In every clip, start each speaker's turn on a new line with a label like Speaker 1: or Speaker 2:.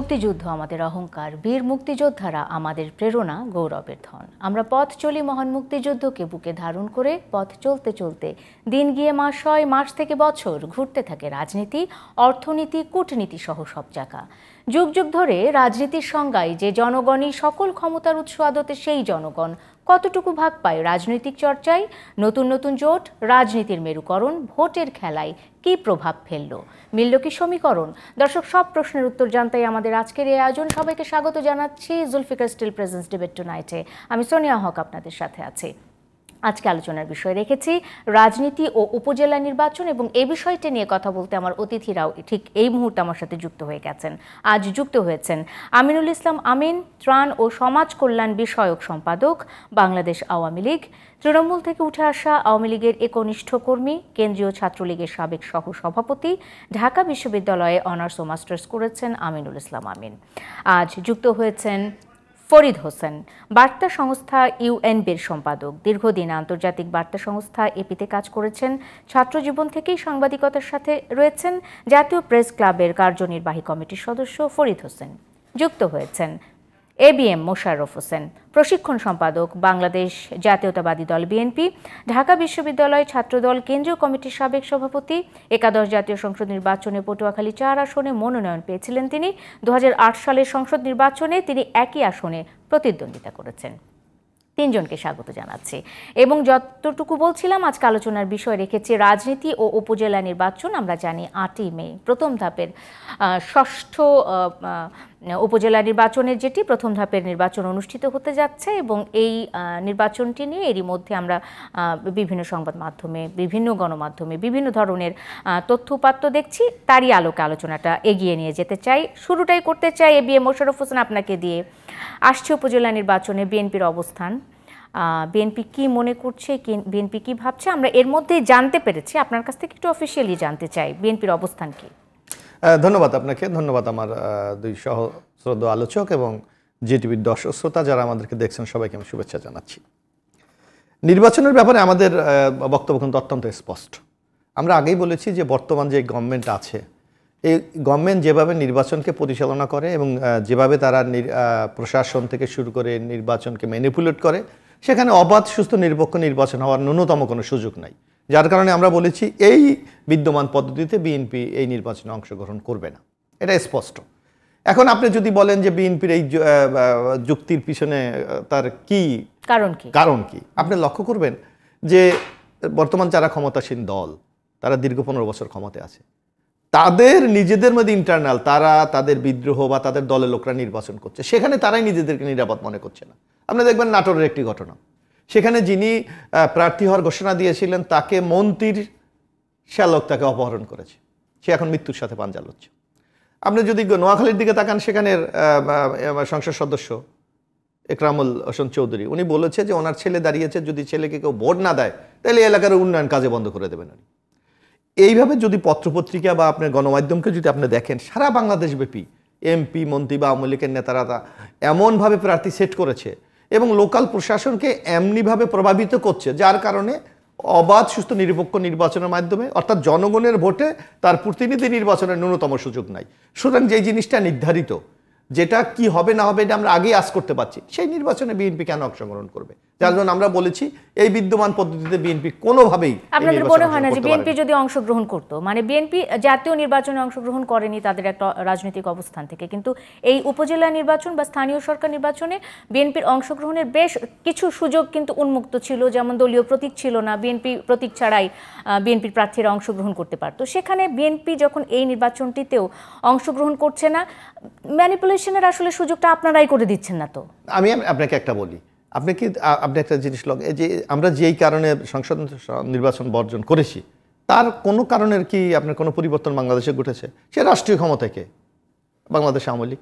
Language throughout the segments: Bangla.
Speaker 1: মুক্তিযুদ্ধ আমাদের অহংকার, বীর মুক্তিযোদ্ধারা আমাদের প্রেরণা, গৌরবের ধন। আমরা পথ চলি মহান মুক্তিযুদ্ধকে বুকে ধারণ করে। পথ চলতে চলতে দিন গিয়ে মাস হয়, মাস থেকে বছর, ঘুরতে থাকে রাজনীতি, অর্থনীতি, কূটনীতি সহ সব জায়গা। যুগ যুগ ধরে রাজনীতির সংজ্ঞায় যে জনগণই সকল ক্ষমতার উৎস, আদতে সেই জনগণ কতটুকু ভাগ পায় রাজনৈতিক চর্চায়? নতুন নতুন জোট, রাজনীতির মেরুকরণ, ভোটের খেলায় কি প্রভাব ফেলল, মিলল কি সমীকরণ? দর্শক, সব প্রশ্নের উত্তর জানতেই আমাদের আজকের এই আয়োজন। সবাইকে স্বাগত জানাচ্ছি জুলফিকার স্টিল প্রেজেন্স ডিবেট টুনাইটে। আমি সোনিয়া হক আপনাদের সাথে আছি। আজকে আলোচনার বিষয় রেখেছি রাজনীতি ও উপজেলা নির্বাচন, এবং এই বিষয়টি নিয়ে কথা বলতে আমার অতিথিরাও ঠিক এই মুহূর্তে আমার সাথে যুক্ত হয়ে গেছেন। আজ যুক্ত হয়েছেন আমিনুল ইসলাম আমিন, ত্রাণ ও সমাজ কল্যাণ বিষয়ক সম্পাদক, বাংলাদেশ আওয়ামী লীগ। তৃণমূল থেকে উঠে আসা আওয়ামী লীগের একনিষ্ঠ কর্মী, কেন্দ্রীয় ছাত্রলীগের সাবেক সহ সভাপতি, ঢাকা বিশ্ববিদ্যালয়ে অনার্স ও মাস্টার্স করেছেন আমিনুল ইসলাম আমিন। আজ যুক্ত হয়েছেন ফরিদ হোসেন, বার্তা সংস্থা ইউএনবির সম্পাদক, দীর্ঘদিন আন্তর্জাতিক বার্তা সংস্থা এপিতে কাজ করেছেন। ছাত্রজীবন থেকেই সাংবাদিকতার সাথে রয়েছেন। জাতীয় প্রেস ক্লাবের কার্যনির্বাহী কমিটির সদস্য ফরিদ হোসেন। যুক্ত হয়েছেন এবিএম মোশাররফ হোসেন, প্রশিক্ষণ সম্পাদক, বাংলাদেশ জাতীয়তাবাদী দল বিএনপি, ঢাকা বিশ্ববিদ্যালয় ছাত্রদল কেন্দ্রীয় কমিটির সাবেক সভাপতি। একাদশ জাতীয় সংসদ নির্বাচনে পটুয়াখালী 4 আসনে মনোনয়ন পেয়েছিলেন তিনি। 2008 সালের সংসদ নির্বাচনে তিনি একই আসনে প্রতিদ্বন্দ্বিতা করেছেন। তিনজনকে স্বাগত জানাচ্ছি। এবং যতটুকু বলছিলাম, আজকে আলোচনার বিষয় রেখেছি রাজনীতি ও উপজেলা নির্বাচন। আমরা জানি 8ই মে প্রথম ধাপের ষষ্ঠ উপজেলা নির্বাচনের যেটি প্রথম ধাপের নির্বাচন অনুষ্ঠিত হতে যাচ্ছে, এবং এই নির্বাচনটি নিয়ে এরই মধ্যে আমরা বিভিন্ন সংবাদ মাধ্যমে, বিভিন্ন গণমাধ্যমে বিভিন্ন ধরনের তথ্য উপাত্ত দেখছি। তারই আলোকে আলোচনাটা এগিয়ে নিয়ে যেতে চাই। শুরুটাই করতে চাই এবিএম মোশাররফ হোসেন আপনাকে দিয়ে। আসছে উপজেলা নির্বাচনে বিএনপির অবস্থান, বিএনপি কি মনে করছে, বিএনপি কি ভাবছে, আমরা এর মধ্যেই জানতে পেরেছি। আপনার কাছ থেকে একটু অফিসিয়ালি জানতে চাই বিএনপির অবস্থান কি।
Speaker 2: ধন্যবাদ আপনাকে, ধন্যবাদ আমার দুই সহশ্রদ্ধেয় আলোচক এবং জিটিভির দর্শক শ্রোতা যারা আমাদেরকে দেখছেন, সবাইকে আমি শুভেচ্ছা জানাচ্ছি। নির্বাচনের ব্যাপারে আমাদের বক্তব্য কিন্তু অত্যন্ত স্পষ্ট। আমরা আগেই বলেছি যে বর্তমান যে গভর্নমেন্ট আছে, এই গভর্নমেন্ট যেভাবে নির্বাচনকে পরিচালনা করে এবং যেভাবে তারা প্রশাসন থেকে শুরু করে নির্বাচনকে ম্যানিপুলেট করে, সেখানে অবাধ, সুস্থ, নিরপেক্ষ নির্বাচন হওয়ার ন্যূনতম কোনো সুযোগ নাই। যার কারণে আমরা বলেছি এই বিদ্যমান পদ্ধতিতে বিএনপি এই নির্বাচনে অংশগ্রহণ করবে না, এটা স্পষ্ট। এখন আপনি যদি বলেন যে বিএনপির এই যুক্তির পিছনে তার কি কারণ কি, আপনি লক্ষ্য করবেন যে বর্তমান যারা ক্ষমতাসীন দল, তারা দীর্ঘ 15 বছর ক্ষমতায় আছে, তাদের নিজেদের মধ্যে ইন্টারনাল তারা তাদের বিদ্রোহ বা তাদের দলের লোকরা নির্বাচন করছে, সেখানে তারাই নিজেদেরকে নিরাপদ মনে করছে না। আপনি দেখবেন নাটোরের একটি ঘটনা, সেখানে যিনি প্রার্থী হওয়ার ঘোষণা দিয়েছিলেন তাকে মন্ত্রীর শ্যালক তাকে অপহরণ করেছে, সে এখন মৃত্যুর সাথে পাঞ্জা লড়ছে। আপনি যদি নোয়াখালীর দিকে তাকান, সেখানের সংসদ সদস্য একরামুল হোসেন চৌধুরী, উনি বলেছে যে ওনার ছেলে দাঁড়িয়েছে, যদি ছেলেকে কেউ ভোট না দেয় তাহলে এলাকার উন্নয়ন কাজে বন্ধ করে দেবেন উনি। এইভাবে যদি পত্রপত্রিকা বা আপনার গণমাধ্যমকে যদি আপনি দেখেন, সারা বাংলাদেশ ব্যাপী এমপি, মন্ত্রী বা আওয়ামী লীগের নেতারা এমনভাবে প্রার্থী সেট করেছে এবং লোকাল প্রশাসনকে এমনিভাবে প্রভাবিত করছে, যার কারণে অবাধ, সুস্থ, নিরপেক্ষ নির্বাচনের মাধ্যমে, অর্থাৎ জনগণের ভোটে তার প্রতিনিধি নির্বাচনের ন্যূনতম সুযোগ নাই। সুতরাং যেই জিনিসটা নির্ধারিত, যেটা কি হবে না হবে এটা আমরা আগেই আজ করতে পারছি, সেই নির্বাচনে বিএনপি কেন অংশগ্রহণ করবে? যার জন্য আমরা বলেছি এই বিদ্যমান পদ্ধতিতে বিএনপি কোনোভাবেই।
Speaker 1: আপনাদের মনে হয় না যে বিএনপি যদি অংশগ্রহণ করতো, মানে বিএনপি জাতীয় নির্বাচনে অংশগ্রহণ করেনি তাদের একটা রাজনৈতিক অবস্থান থেকে, কিন্তু এই উপজেলা নির্বাচন বা স্থানীয় সরকার নির্বাচনে বিএনপির অংশগ্রহণের বেশ কিছু সুযোগ কিন্তু উন্মুক্ত ছিল, যেমন দলীয় প্রতীক ছিল না, বিএনপি প্রতীক ছাড়াই বিএনপির প্রার্থীরা অংশগ্রহণ করতে পারতো। সেখানে বিএনপি যখন এই নির্বাচনটিতেও অংশগ্রহণ করছে না, ম্যানিপুলেশনের আসলে সুযোগটা আপনারাই করে দিচ্ছেন না তো?
Speaker 2: আমি আপনাকে একটা বলি, আপনি একটা জিনিস যে আমরা যেই কারণে সংসদ নির্বাচন বর্জন করেছি, তার কোনো কারণের কি আপনার কোনো পরিবর্তন বাংলাদেশে ঘটেছে? সে রাষ্ট্রীয় ক্ষমতাকে বাংলাদেশ আওয়ামী লীগ,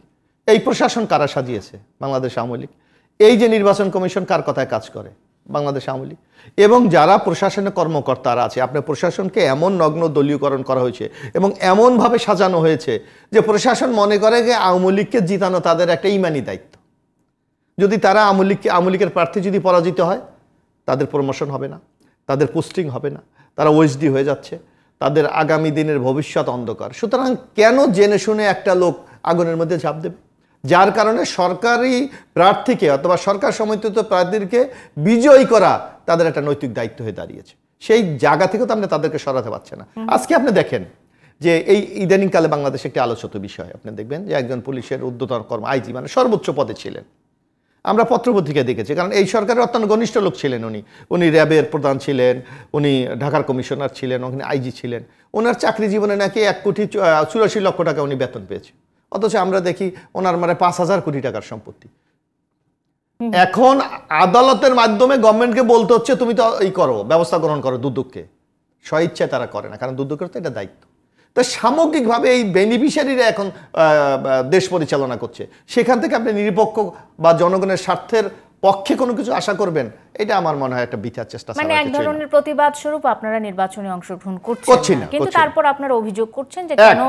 Speaker 2: এই প্রশাসন কারা সাজিয়েছে? বাংলাদেশ আওয়ামী লীগ। এই যে নির্বাচন কমিশন কার কথায় কাজ করে? বাংলাদেশ আওয়ামী লীগ। এবং যারা প্রশাসনে কর্মকর্তারা আছে, আপনার প্রশাসনকে এমন নগ্ন দলীয়করণ করা হয়েছে এবং এমনভাবে সাজানো হয়েছে যে প্রশাসন মনে করে যে আওয়ামী লীগকে জিতানো তাদের একটা ইমানি দায়িত্ব। যদি তারা আওয়ামী লীগের প্রার্থী যদি পরাজিত হয়, তাদের প্রমোশন হবে না, তাদের পোস্টিং হবে না, তারা ওএসডি হয়ে যাচ্ছে, তাদের আগামী দিনের ভবিষ্যৎ অন্ধকার। সুতরাং কেন জেনে শুনে একটা লোক আগুনের মধ্যে ঝাঁপ দেবে, যার কারণে সরকারি প্রার্থীকে অথবা সরকার সমর্থিত প্রার্থীকে বিজয়ী করা তাদের একটা নৈতিক দায়িত্ব হয়ে দাঁড়িয়েছে। সেই জায়গা থেকে তো আপনি তাদেরকে সরাতে পারছেন না। আজকে আপনি দেখেন যে এই ইদানিংকালে বাংলাদেশে একটি আলোচিত বিষয়, আপনি দেখবেন যে একজন পুলিশের ঊর্ধ্বতন আইজি মানে সর্বোচ্চ পদে ছিলেন, আমরা পত্রপত্রিকায় দেখেছি, কারণ এই সরকারের অত্যন্ত ঘনিষ্ঠ লোক ছিলেন উনি র্যাবের প্রধান ছিলেন, উনি ঢাকার কমিশনার ছিলেন, ওখানে আইজি ছিলেন। ওনার চাকরি জীবনে নাকি 1,84,00,000 টাকা উনি বেতন পেয়েছে, অথচ আমরা দেখি ওনার মানে 5,000 কোটি টাকার সম্পত্তি। এখন আদালতের মাধ্যমে গভর্নমেন্টকে বলতে হচ্ছে তুমি তো এই করো, ব্যবস্থা গ্রহণ করো দুদককে। স্বইচ্ছায় তারা করে না, কারণ দুদকের তো এটা দায়িত্ব। তো সামগ্রিকভাবে এই বেনিফিশিয়ারিরা এখন দেশ পরিচালনা করছে, সেখান থেকে আপনি নিরপেক্ষ বা জনগণের স্বার্থের পক্ষে কোনো কিছু আশা করবেন, এটা আমার মনে হয় একটা বিচার চেষ্টা।
Speaker 1: মানে এক ধরনের প্রতিবাদ স্বরূপ আপনারা নির্বাচনে অংশগ্রহণ করছেন না, কিন্তু তারপর আপনারা অভিযোগ করছেন যে কেন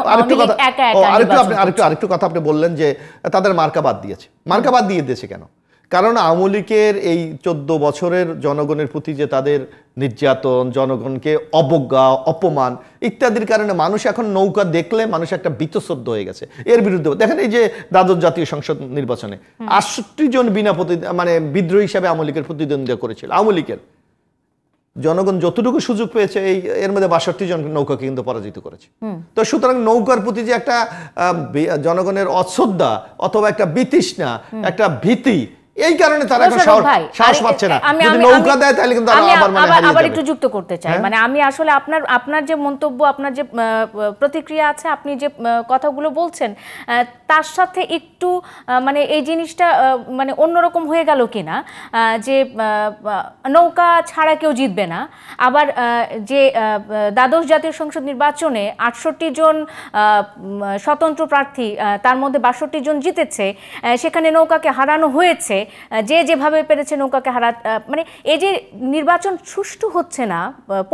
Speaker 2: আরেকটু কথা আপনি বললেন যে তাদের মার্কা বাদ দিয়েছে। মার্কা বাদ দিয়ে দিয়েছে কেন? কারণ আওয়ামী লীগের এই 14 বছরের জনগণের প্রতি যে তাদের নির্যাতন, জনগণকে অবজ্ঞা, অপমান ইত্যাদির কারণে মানুষ এখন নৌকা দেখলে মানুষ একটা বীতশ্রদ্ধ হয়ে গেছে এর বিরুদ্ধে। দেখেন এই যে দ্বাদশ জাতীয় সংসদ নির্বাচনে 68 জন বিনা মানে বিদ্রোহী হিসাবে আওয়ামী লীগের প্রতিদ্বন্দ্বিতা করেছিল। আওয়ামী লীগের জনগণ যতটুকু সুযোগ পেয়েছে এর মধ্যে 62 জন নৌকাকে কিন্তু পরাজিত করেছে। তো সুতরাং নৌকার প্রতি যে একটা জনগণের অশ্রদ্ধা অথবা একটা বিতৃষ্ণা, একটা ভীতি, এই কারণে তারা এখন সাহস পাচ্ছে না। যদি নৌকা দেয় তাহলে কিন্তু
Speaker 1: আবার একটু যুক্ত করতে চাই, মানে আমি আসলে আপনার যে মন্তব্য, আপনার যে প্রতিক্রিয়া আছে, আপনি যে কথাগুলো বলছেন তার সাথে একটু মানে এই জিনিসটা মানে অন্যরকম হয়ে গেল কিনা, যে নৌকা ছাড়া কেউ জিতবে না। আবার যে দ্বাদশ জাতীয় সংসদ নির্বাচনে 68 জন স্বতন্ত্র প্রার্থী, তার মধ্যে 62 জন জিতেছে, সেখানে নৌকাকে হারানো হয়েছে, যে যেভাবে পেরেছে নৌকাকে মানে এই যে নির্বাচন সুষ্ঠু হচ্ছে না,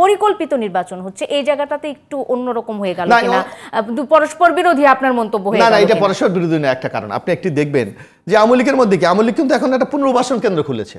Speaker 1: পরিকল্পিত নির্বাচন হচ্ছে, এই জায়গাটাতে একটু অন্যরকম হয়ে গেল কিনা, পরস্পর বিরোধী আপনার মন্তব্য হয়ে গেল?
Speaker 2: না, এটা পরস্পর বিরোধী না। একটা কারণ আপনি একটি দেখবেন যে আওয়ামী লীগের মধ্যে কি, আওয়ামী লীগ কিন্তু এখন একটা পুনর্বাসন কেন্দ্র খুলেছে।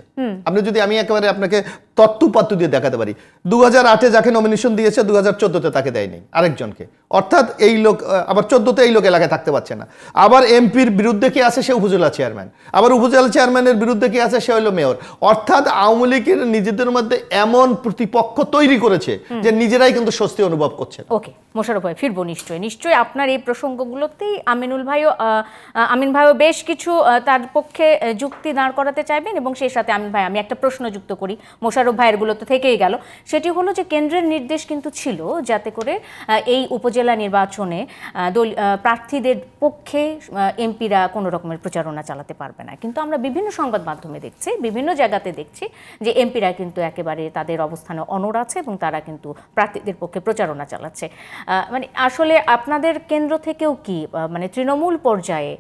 Speaker 2: আপনি যদি আমি একেবারে আপনাকে তথ্য দিয়ে দেখাতে পারি, 2008-এ যাকে নমিনেশন দিয়েছে 2014-তে তাকে দেয়নি, আরেকজনকে। অর্থাৎ এই লোক আবার 14-তে এই লোক এলাকায় থাকতে পারছে না। আবার এমপির বিরুদ্ধে কে আছে, সে উপজেলা চেয়ারম্যান। আবার উপজেলা চেয়ারম্যানের বিরুদ্ধে কে আছে, সে হলো মেয়র। অর্থাৎ আওয়ামী লীগের নিজেদের মধ্যে এমন প্রতিপক্ষ তৈরি করেছে যে নিজেরাই কিন্তু স্বস্তি অনুভব করছে।
Speaker 1: ওকে, মোশাররফ ভাই ফিরবো নিশ্চয়ই আপনার এই প্রসঙ্গগুলোতেই। আমিন ভাইও বেশ কিছু তার পক্ষে যুক্তি দাঁড় করাতে চাইবেন, এবং সেই সাথে আমি একটা প্রশ্ন যুক্ত করি, মোশাররফ ভাইয়ের গুলো তো থেকেই গেল। সেটি হলো যে কেন্দ্রের নির্দেশ কিন্তু ছিল যাতে করে এই উপজেলা নির্বাচনে প্রার্থীদের পক্ষে এমপিরা কোনো রকমের প্রচারণা চালাতে পারবে না, কিন্তু আমরা বিভিন্ন সংবাদ মাধ্যমে দেখছি, বিভিন্ন জায়গাতে দেখছি যে এমপিরা কিন্তু একেবারে তাদের অবস্থানে অনড় আছে এবং তারা কিন্তু প্রার্থীদের পক্ষে প্রচারণা চালাচ্ছে। মানে আসলে আপনাদের কেন্দ্র থেকেও কি মানে তৃণমূল পর্যায়ে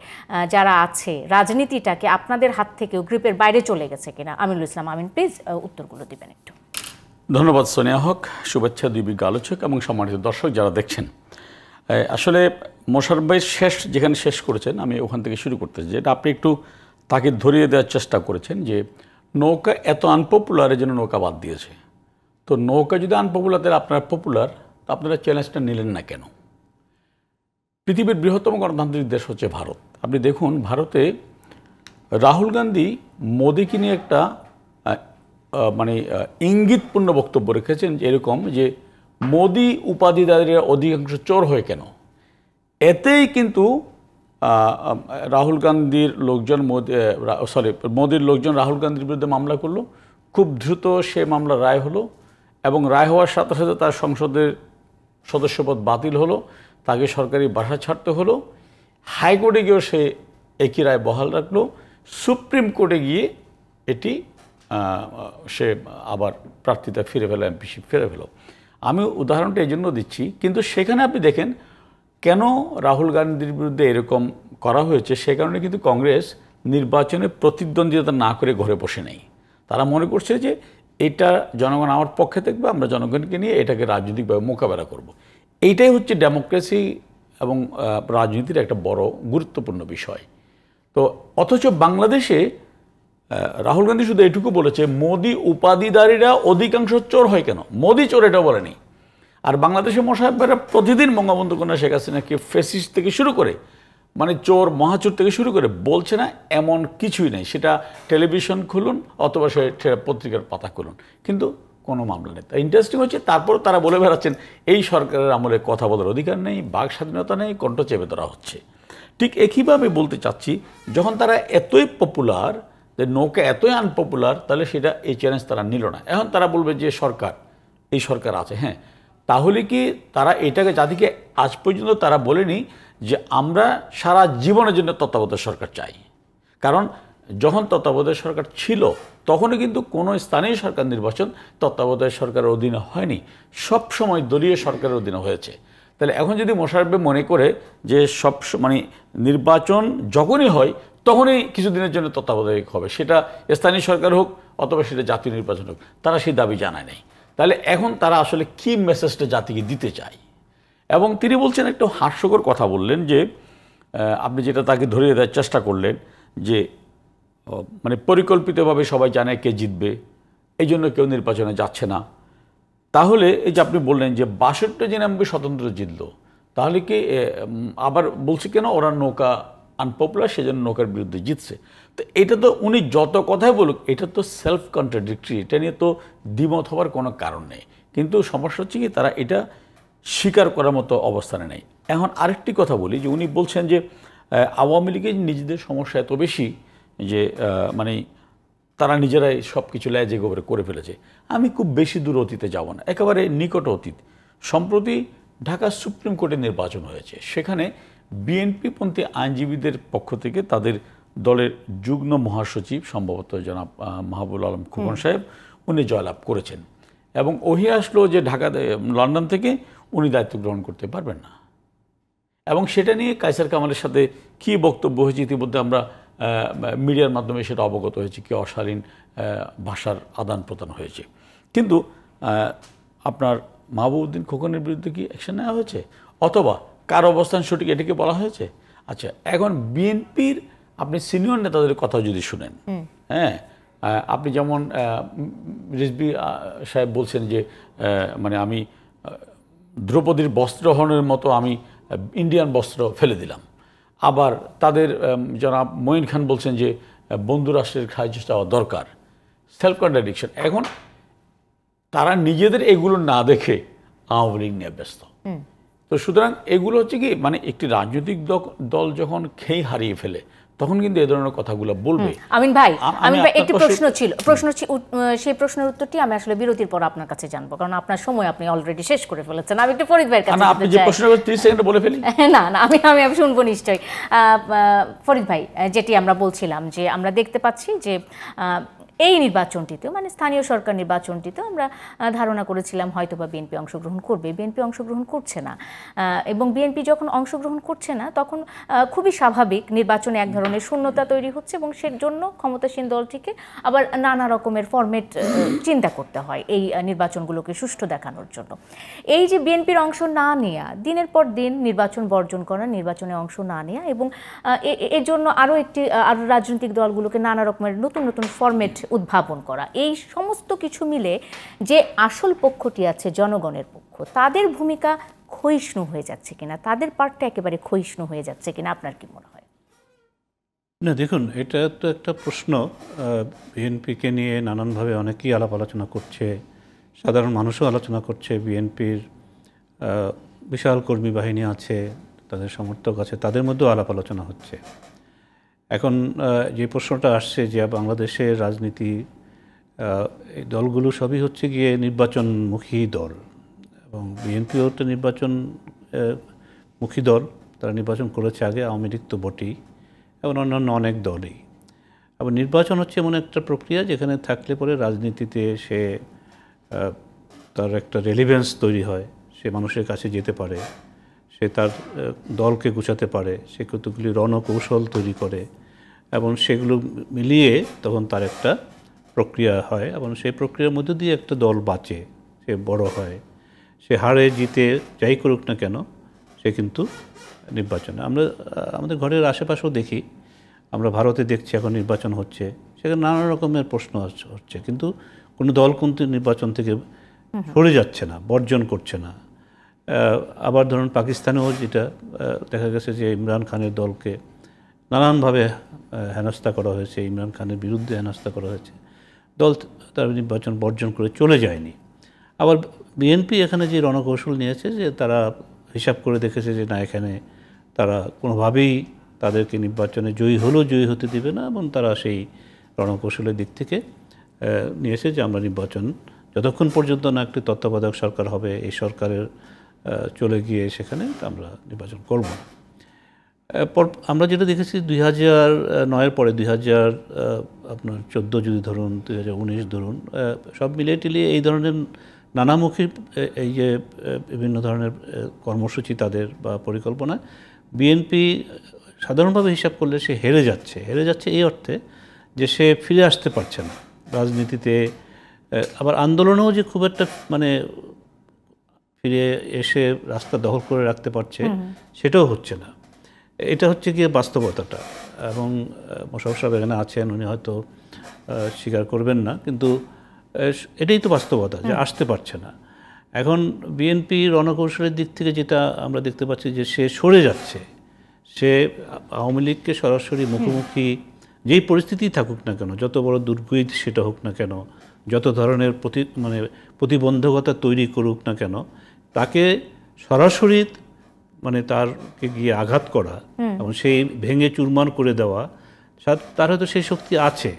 Speaker 1: যারা আছে, রাজনীতিটাকে আপনাদের হাত থেকেও গ্রিপের বাইরে চলে গেছে কিনা? আমিনুল ইসলাম আমিন, প্লিজ উত্তরগুলো দিবেন একটু।
Speaker 3: ধন্যবাদ সোনিয়া হক, শুভেচ্ছা দুই বিজ্ঞ আলোচক এবং সম্মানিত দর্শক যারা দেখছেন। আসলে মোশাররফ ভাই যেখানে শেষ করেছেন আমি ওখান থেকে শুরু করতে চাই, যেটা আপনি একটু তাকে ধরিয়ে দেওয়ার চেষ্টা করেছেন যে নৌকা এত আনপপুলার, এই জন্য নৌকা বাদ দিয়েছে। তো নৌকা যদি আনপপুলার, তাহলে আপনারা পপুলার, আপনারা চ্যালেঞ্জটা নিলেন না কেন? পৃথিবীর বৃহত্তম গণতান্ত্রিক দেশ হচ্ছে ভারত। আপনি দেখুন, ভারতে রাহুল গান্ধী মোদিকে নিয়ে একটা মানে ইঙ্গিতপূর্ণ বক্তব্য রেখেছেন, যে এরকম যে মোদি উপাধিধারীরা অধিকাংশ চোর হয় কেন। এতেই কিন্তু রাহুল গান্ধীর লোকজন মোদির লোকজন রাহুল গান্ধীর বিরুদ্ধে মামলা করলো। খুব দ্রুত সে মামলা রায় হলো, এবং রায় হওয়ার সাথে সাথে তার সংসদের সদস্যপদ বাতিল হলো, তাকে সরকারি বাসা ছাড়তে হলো। হাইকোর্টে গিয়েও সে একই রায় বহাল রাখলো। সুপ্রিম কোর্টে গিয়ে এটি সে আবার প্রার্থিতা ফিরে ফেলো, এমপিশিপ ফিরে ফেলো। আমি উদাহরণটা এই জন্য দিচ্ছি, কিন্তু সেখানে আপনি দেখেন কেন রাহুল গান্ধীর বিরুদ্ধে এরকম করা হয়েছে। সে কারণে কিন্তু কংগ্রেস নির্বাচনে প্রতিদ্বন্দ্বিতা না করে ঘরে বসে নেই। তারা মনে করছে যে এটা জনগণ আমার পক্ষে থাকবে, আমরা জনগণকে নিয়ে এটাকে রাজনৈতিকভাবে মোকাবেলা করব। এইটাই হচ্ছে ডেমোক্রেসি এবং রাজনীতির একটা বড় গুরুত্বপূর্ণ বিষয়। তো অথচ বাংলাদেশে রাহুল গান্ধী শুধু এটুকু বলেছে, মোদি উপাধিধারীরা অধিকাংশ চোর হয় কেন। মোদি চোর এটাও বলেনি। আর বাংলাদেশের মোশাররফ ভাইরা প্রতিদিন বঙ্গবন্ধু কন্যা শেখ হাসিনাকে ফেসিস্ট থেকে শুরু করে মানে চোর মহাচোর থেকে শুরু করে বলছে না এমন কিছুই নেই, সেটা টেলিভিশন খুলুন অথবা সেটা পত্রিকার পাতা খুলুন, কিন্তু কোনো মামলা নেই। ইন্টারেস্টিং হচ্ছে তারপর তারা বলে বেড়াচ্ছেন এই সরকারের আমলে কথা বলার অধিকার নেই, বাক স্বাধীনতা নেই, কণ্ঠ চেপে ধরা হচ্ছে। ঠিক একইভাবে বলতে চাচ্ছি, যখন তারা এতই পপুলার, যে নৌকা এতই আনপপুলার, তাহলে সেটা এই চ্যালেঞ্জ তারা নিল না। এখন তারা বলবে যে সরকার, এই সরকার আছে, হ্যাঁ, তাহলে কি তারা এটাকে জাতিকে আজ পর্যন্ত তারা বলেনি যে আমরা সারা জীবনের জন্য তত্ত্বাবধায়ক সরকার চাই? কারণ যখন তত্ত্বাবধায়ক সরকার ছিল তখনও কিন্তু কোনো স্থানীয় সরকার নির্বাচন তত্ত্বাবধায়ক সরকারের অধীনে হয়নি, সব সময় দলীয় সরকারের অধীনে হয়েছে। তাহলে এখন যদি মোশাররফ মনে করে যে মানে নির্বাচন যখনই হয় তখনই কিছুদিনের জন্য তত্ত্বাবধায়ক হবে, সেটা স্থানীয় সরকার হোক অথবা সেটা জাতীয় নির্বাচন হোক, তারা সেই দাবি জানায় নাই। তাহলে এখন তারা আসলে কি মেসেজটা জাতিকে দিতে চায়? এবং তিনি বলছেন, একটু হাস্যকর কথা বললেন যে আপনি যেটা তাকে ধরিয়ে দেওয়ার চেষ্টা করলেন যে মানে পরিকল্পিতভাবে সবাই জানে কে জিতবে, এই জন্য কেউ নির্বাচনে যাচ্ছে না। তাহলে এই যে আপনি বললেন যে ৬২ জেনাম্বি স্বতন্ত্র জিতলো, তাহলে কি আবার বলছে কেন ওরা নৌকা আনপপুলার, সেজন্য নৌকার বিরুদ্ধে জিতছে? তো এটা তো উনি যত কথাই বলুক, এটা তো সেলফ কন্ট্রাডিক্টরি, এটা নিয়ে তো দ্বিমত হওয়ার কোনো কারণ নেই। কিন্তু সমস্যা হচ্ছে কি, তারা এটা স্বীকার করার মতো অবস্থানে নেই। এখন আরেকটি কথা বলি, যে উনি বলছেন যে আওয়ামী লীগের নিজেদের সমস্যা এত বেশি যে মানে তারা নিজেরাই সব কিছু লেজে গোবরে করে ফেলেছে। আমি খুব বেশি দূর অতীতে যাব না, একেবারে নিকট অতীত। সম্প্রতি ঢাকা সুপ্রিম কোর্টে নির্বাচন হয়েছে, সেখানে বিএনপিপন্থী আইনজীবীদের পক্ষ থেকে তাদের দলের যুগ্ম মহাসচিব সম্ভবত জনাব মাহবুব আলম খোকন সাহেব, উনি জয়লাভ করেছেন। এবং ওহি আসলো যে লন্ডন থেকে উনি দায়িত্ব গ্রহণ করতে পারবেন না। এবং সেটা নিয়ে কায়সার কামালের সাথে কী বক্তব্য হয়েছে ইতিমধ্যে আমরা মিডিয়ার মাধ্যমে সেটা অবগত হয়েছে, কি অশালীন ভাষার আদান প্রদান হয়েছে। কিন্তু আপনার মাহবুবউদ্দিন খোকনের বিরুদ্ধে কি অ্যাকশন নেওয়া হয়েছে, অথবা কার অবস্থান সঠিক এটাকে বলা হয়েছে? আচ্ছা, এখন বিএনপির আপনি সিনিয়র নেতাদের কথা যদি শুনেন, হ্যাঁ, আপনি যেমন রিজভী সাহেব বলছেন যে মানে আমি দ্রৌপদীর বস্ত্রহরণের মতো আমি ইন্ডিয়ান বস্ত্র ফেলে দিলাম। আবার তাদের জনাব মঈন খান বলছেন যে বন্ধু রাষ্ট্রের সাহায্য চাওয়া দরকার, সেলফ কন্ট্রাডিকশন। এখন তারা নিজেদের এগুলো না দেখে আওয়ামী লীগ নিয়ে ব্যস্ত। তো সুতরাং এগুলো হচ্ছে কি, মানে একটি রাজনৈতিক দল যখন খেই হারিয়ে ফেলে তখন কিন্তু এই ধরনের কথাগুলো বলবে।
Speaker 1: আমিন ভাই একটি প্রশ্ন ছিল, সেই প্রশ্নের উত্তরটি আমি আসলে বিরতির পর আপনার কাছে জানবো, কারণ আপনার সময় আপনি অলরেডি শেষ করে ফেলেছেন। আমি একটু ফরিদ ভাইয়ের কাছে,
Speaker 3: আপনি যে প্রশ্ন 30 সেকেন্ডে বলে ফেলি।
Speaker 1: না আমি শুনবো নিশ্চয়ই। ফরিদ ভাই, যেটি আমরা বলছিলাম যে আমরা দেখতে পাচ্ছি যে এই নির্বাচনটিতেও, মানে স্থানীয় সরকার নির্বাচনটিতেও আমরা ধারণা করেছিলাম হয়তোবা বিএনপি অংশগ্রহণ করবে, বিএনপি অংশগ্রহণ করছে না। এবং বিএনপি যখন অংশগ্রহণ করছে না তখন খুবই স্বাভাবিক নির্বাচনে এক ধরনের শূন্যতা তৈরি হচ্ছে, এবং সের জন্য ক্ষমতাসীন দলটিকে আবার নানা রকমের ফরম্যাট চিন্তা করতে হয় এই নির্বাচনগুলোকে সুষ্ঠু দেখানোর জন্য। এই যে বিএনপির অংশ না নেওয়া, দিনের পর দিন নির্বাচন বর্জন করা, নির্বাচনে অংশ না নেওয়া, এবং এর জন্য আরও রাজনৈতিক দলগুলোকে নানা রকমের নতুন নতুন ফরম্যাট উদ্ভাবন করা, এই সমস্ত কিছু মিলে যে আসল পক্ষটি আছে জনগণের পক্ষ, তাদের ভূমিকা ক্ষয়িষ্ণু হয়ে যাচ্ছে কিনা, তাদের পার্টটা একেবারে ক্ষয়িষ্ণু হয়ে যাচ্ছে কিনা, আপনার কি মনে হয়?
Speaker 4: না, দেখুন, এটা তো একটা প্রশ্ন। বিএনপিকে নিয়ে নানানভাবে অনেকেই আলাপ আলোচনা করছে, সাধারণ মানুষও আলোচনা করছে। বিএনপির বিশাল কর্মী বাহিনী আছে, তাদের সমর্থক আছে, তাদের মধ্যেও আলাপ আলোচনা হচ্ছে। এখন যে প্রশ্নটা আসছে যে বাংলাদেশের রাজনীতি, এই দলগুলো সবই হচ্ছে গিয়ে নির্বাচনমুখী দল, এবং বিএনপিও একটা নির্বাচনমুখী দল। তারা নির্বাচন করেছে আগে, আওয়ামী লীগ তো বটেই, এবং অন্যান্য অনেক দলই। আবার নির্বাচন হচ্ছে এমন একটা প্রক্রিয়া যেখানে থাকলে পরে রাজনীতিতে সে তার একটা রেলিভেন্স তৈরি হয়, সে মানুষের কাছে যেতে পারে, সে তার দলকে গুছাতে পারে, সে কতগুলি রণকৌশল তৈরি করে, এবং সেগুলো মিলিয়ে তখন তার একটা প্রক্রিয়া হয়, এবং সেই প্রক্রিয়ার মধ্যে দিয়ে একটা দল বাঁচে, সে বড় হয়, সে হারে জিতে যাই করুক না কেন, সে কিন্তু নির্বাচনে। আমরা আমাদের ঘরের আশেপাশেও দেখি, আমরা ভারতে দেখছি এখন নির্বাচন হচ্ছে, সেখানে নানা রকমের প্রশ্ন হচ্ছে, কিন্তু কোনো দল কিন্তু নির্বাচন থেকে সরে যাচ্ছে না, বর্জন করছে না। আবার ধরুন পাকিস্তানেও যেটা দেখা গেছে যে ইমরান খানের দলকে নানানভাবে হেনস্থা করা হয়েছে, ইমরান খানের বিরুদ্ধে হেনস্থা করা হয়েছে, দল তার নির্বাচন বর্জন করে চলে যায়নি। আবার বিএনপি এখানে যে রণকৌশল নিয়েছে যে তারা হিসাব করে দেখেছে যে না, এখানে তারা কোনোভাবেই তাদেরকে নির্বাচনে জয়ী হলেও জয়ী হতে দিবে না, এবং তারা সেই রণকৌশলের দিক থেকে নিয়েছে যে আমরা নির্বাচন যতক্ষণ পর্যন্ত না একটি তত্ত্বাবধায়ক সরকার হবে, এই সরকারের চলে গিয়ে সেখানে আমরা নির্বাচন করব না। আমরা যেটা দেখেছি 2009-এর পরে 2014 যদি ধরুন, 2019 ধরুন, সব মিলিয়ে টিলিয়ে এই ধরনের নানামুখী এই যে বিভিন্ন ধরনের কর্মসূচি তাদের বা পরিকল্পনা, বিএনপি সাধারণভাবে হিসাব করলে সে হেরে যাচ্ছে এই অর্থে যে সে ফিরে আসতে পারছে না রাজনীতিতে। আবার আন্দোলনেও যে খুব একটা মানে ফিরে এসে রাস্তা দখল করে রাখতে পারছে সেটাও হচ্ছে না। এটা হচ্ছে গিয়ে বাস্তবতাটা, এবং মোশাররফ সাহেব এখানে আছেন, উনি হয়তো স্বীকার করবেন না, কিন্তু এটাই তো বাস্তবতা যে আসতে পারছে না। এখন বিএনপি রণকৌশলের দিক থেকে যেটা আমরা দেখতে পাচ্ছি যে সে সরে যাচ্ছে, সে আওয়ামী লীগকে সরাসরি মুখোমুখি যেই পরিস্থিতি থাকুক না কেন, যত বড় দুর্গই সেটা হোক না কেন, যত ধরনের প্রতিবন্ধকতা তৈরি করুক না কেন, তাকে সরাসরি মানে তারকে গিয়ে আঘাত করা এবং সেই ভেঙে চুরমার করে দেওয়া, তার হয়তো সেই শক্তি আছে,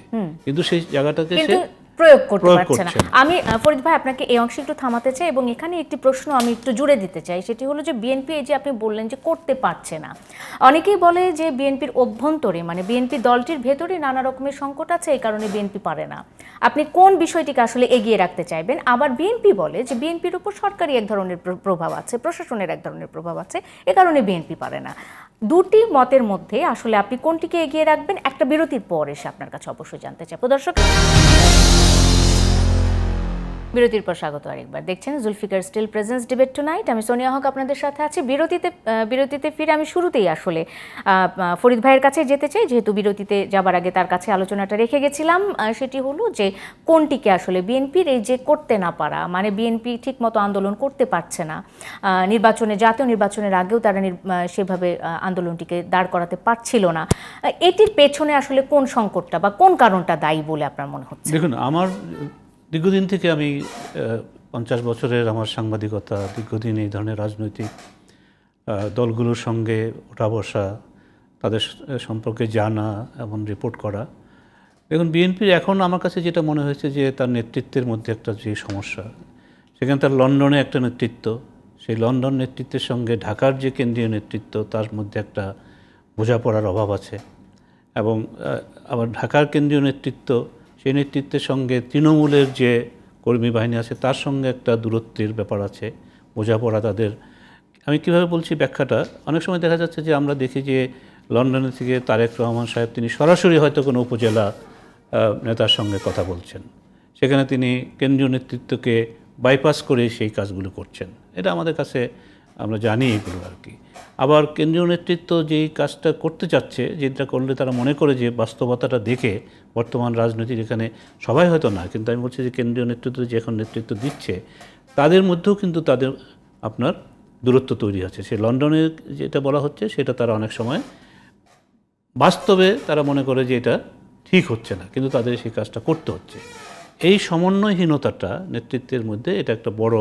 Speaker 4: কিন্তু সেই জায়গাটাকে সে
Speaker 1: প্রয়োগ করতে পারছে না। আমি ফরিদ ভাই আপনাকে এই অংশে একটু থামাতে চাই, এবং এখানে একটি প্রশ্ন আমি একটু জুড়ে দিতে চাই। সেটি হলো যে বিএনপি এই যে আপনি বললেন যে করতে পারছে না, অনেকেই বলে যে বিএনপির অভ্যন্তরে মানে বিএনপি দলটির ভেতরে নানা রকমের সংকট আছে, এই কারণে বিএনপি পারে না। আপনি কোন বিষয়টিকে আসলে এগিয়ে রাখতে চাইবেন? আবার বিএনপি বলে যে বিএনপির উপর সরকারি এক ধরনের প্রভাব আছে, প্রশাসনের এক ধরনের প্রভাব আছে, এ কারণে বিএনপি পারে না। দুটি মতের মধ্যে আসলে আপনি কোনটিকে এগিয়ে রাখবেন? একটা বিরতির পর এসে আপনার কাছে অবশ্যই জানতে চাই। দর্শক, বিরতির পর স্বাগত আরেকবার। দেখছেন Zulfikar steel presents debate tonight. আমি সোনিয়া হক আপনাদের সাথে আছি। বিরতিতে ফিরে আমি শুরুতেই আসলে ফরিদ ভাইয়ের কাছে যেতে চাই, যেহেতু বিরতিতে যাবার আগে তার কাছে আলোচনাটা রেখে গেছিলাম। সেটি হলো যে কোনটিকে আসলে বিএনপির এই যে করতে না পারা, মানে বিএনপি ঠিকমতো আন্দোলন করতে পারছে না, জাতীয় নির্বাচনের আগেও তারা সেভাবে আন্দোলনটিকে দাঁড় করাতে পারছিল না, এটির পেছনে আসলে কোন সংকটটা বা কোন কারণটা দায়ী বলে আপনার মনে হচ্ছে?
Speaker 4: দেখুন, আমার দীর্ঘদিন থেকে আমি 50 বছরের আমার সাংবাদিকতা, দীর্ঘদিন এই ধরনের রাজনৈতিক দলগুলোর সঙ্গে ওঠা বসা, তাদের সম্পর্কে জানা এবং রিপোর্ট করা। দেখুন, বিএনপির এখন আমার কাছে যেটা মনে হয়েছে যে তার নেতৃত্বের মধ্যে একটা যে সমস্যা, সেখানে তার লন্ডনে একটা নেতৃত্ব, সেই লন্ডন নেতৃত্বের সঙ্গে ঢাকার যে কেন্দ্রীয় নেতৃত্ব, তার মধ্যে একটা বোঝাপড়ার অভাব আছে। এবং আবার ঢাকার কেন্দ্রীয় নেতৃত্ব, সেই নেতৃত্বের সঙ্গে তৃণমূলের যে কর্মী বাহিনী আছে তার সঙ্গে একটা দূরত্বের ব্যাপার আছে, বোঝাপড়া তাদের। আমি কীভাবে বলছি ব্যাখ্যাটা, অনেক সময় দেখা যাচ্ছে যে আমরা দেখি যে লন্ডনে থেকে তারেক রহমান সাহেব তিনি সরাসরি হয়তো কোনো উপজেলা নেতার সঙ্গে কথা বলছেন, সেখানে তিনি কেন্দ্রীয় নেতৃত্বকে বাইপাস করে সেই কাজগুলো করছেন। এটা আমাদের কাছে আমরা জানি এগুলো আর কি। আবার কেন্দ্রীয় নেতৃত্ব যেই কাজটা করতে চাচ্ছে, যেটা করলে তারা মনে করে যে বাস্তবতাটা দেখে বর্তমান রাজনীতির এখানে সবাই হয়তো না, কিন্তু আমি বলছি যে কেন্দ্রীয় নেতৃত্ব যে এখন নেতৃত্ব দিচ্ছে তাদের মধ্যেও কিন্তু তাদের আপনার দূরত্ব তৈরি আছে। সে লন্ডনে যেটা বলা হচ্ছে সেটা তারা অনেক সময় বাস্তবে তারা মনে করে যে এটা ঠিক হচ্ছে না, কিন্তু তাদের সেই কাজটা করতে হচ্ছে। এই সমন্বয়হীনতাটা নেতৃত্বের মধ্যে এটা একটা বড়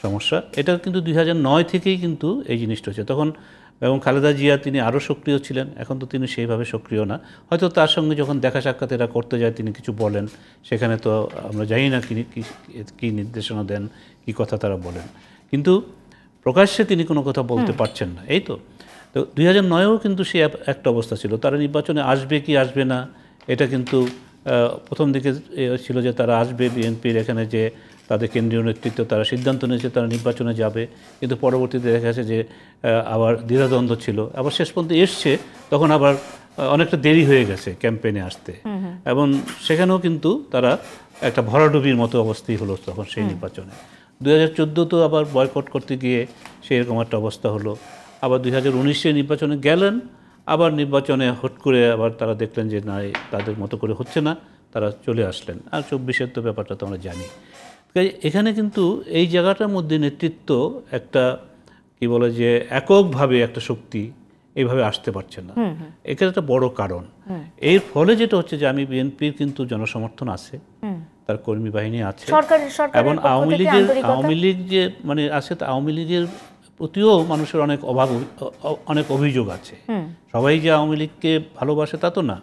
Speaker 4: সমস্যা। এটা কিন্তু 2009 থেকেই কিন্তু এই জিনিসটা হচ্ছে। তখন এবং খালেদা জিয়া তিনি আরও সক্রিয় ছিলেন, এখন তো তিনি সেইভাবে সক্রিয় না। হয়তো তার সঙ্গে যখন দেখা সাক্ষাৎ এরা করতে যায় তিনি কিছু বলেন, সেখানে তো আমরা জানি না কী নির্দেশনা দেন, কী কথা তারা বলেন, কিন্তু প্রকাশ্যে তিনি কোনো কথা বলতে পারছেন না। এই তো 2009-এও কিন্তু সে একটা অবস্থা ছিল, তারা নির্বাচনে আসবে কি আসবে না, এটা কিন্তু প্রথম দিকে ছিল যে তারা আসবে, বিএনপির এখানে যে তাদের কেন্দ্রীয় নেতৃত্ব তারা সিদ্ধান্ত নিয়েছে তারা নির্বাচনে যাবে, কিন্তু পরবর্তীতে দেখা গেছে যে আবার দ্বিধাদ্বন্দ্ব ছিল, আবার শেষ পর্যন্ত এসছে, তখন আবার অনেকটা দেরি হয়ে গেছে ক্যাম্পেইনে আসতে, এবং সেখানেও কিন্তু তারা একটা ভরাডুবির মতো অবস্থাই হলো তখন সেই নির্বাচনে। 2014 তো আবার বয়কট করতে গিয়ে সেই রকম একটা অবস্থা হলো। আবার 2019-এ নির্বাচনে গেলেন, আবার নির্বাচনে হট করে আবার তারা দেখলেন যে না, তাদের মতো করে হচ্ছে না, তারা চলে আসলেন। আর 24-এর তো ব্যাপারটা তো আমরা জানি। এখানে কিন্তু এই জায়গাটার মধ্যে নেতৃত্ব একটা কি বলে যে এককভাবে একটা শক্তি এইভাবে আসতে পারছে না, এখানে একটা বড় কারণ। এর ফলে যেটা হচ্ছে যে আমি বিএনপির কিন্তু জনসমর্থন আছে, তার কর্মী বাহিনী আছে, এবং আওয়ামী লীগ যে মানে আছে, আওয়ামী লীগের প্রতিও মানুষের অনেক অভিযোগ আছে। সবাই যে আওয়ামী লীগকে ভালোবাসে তা তো না।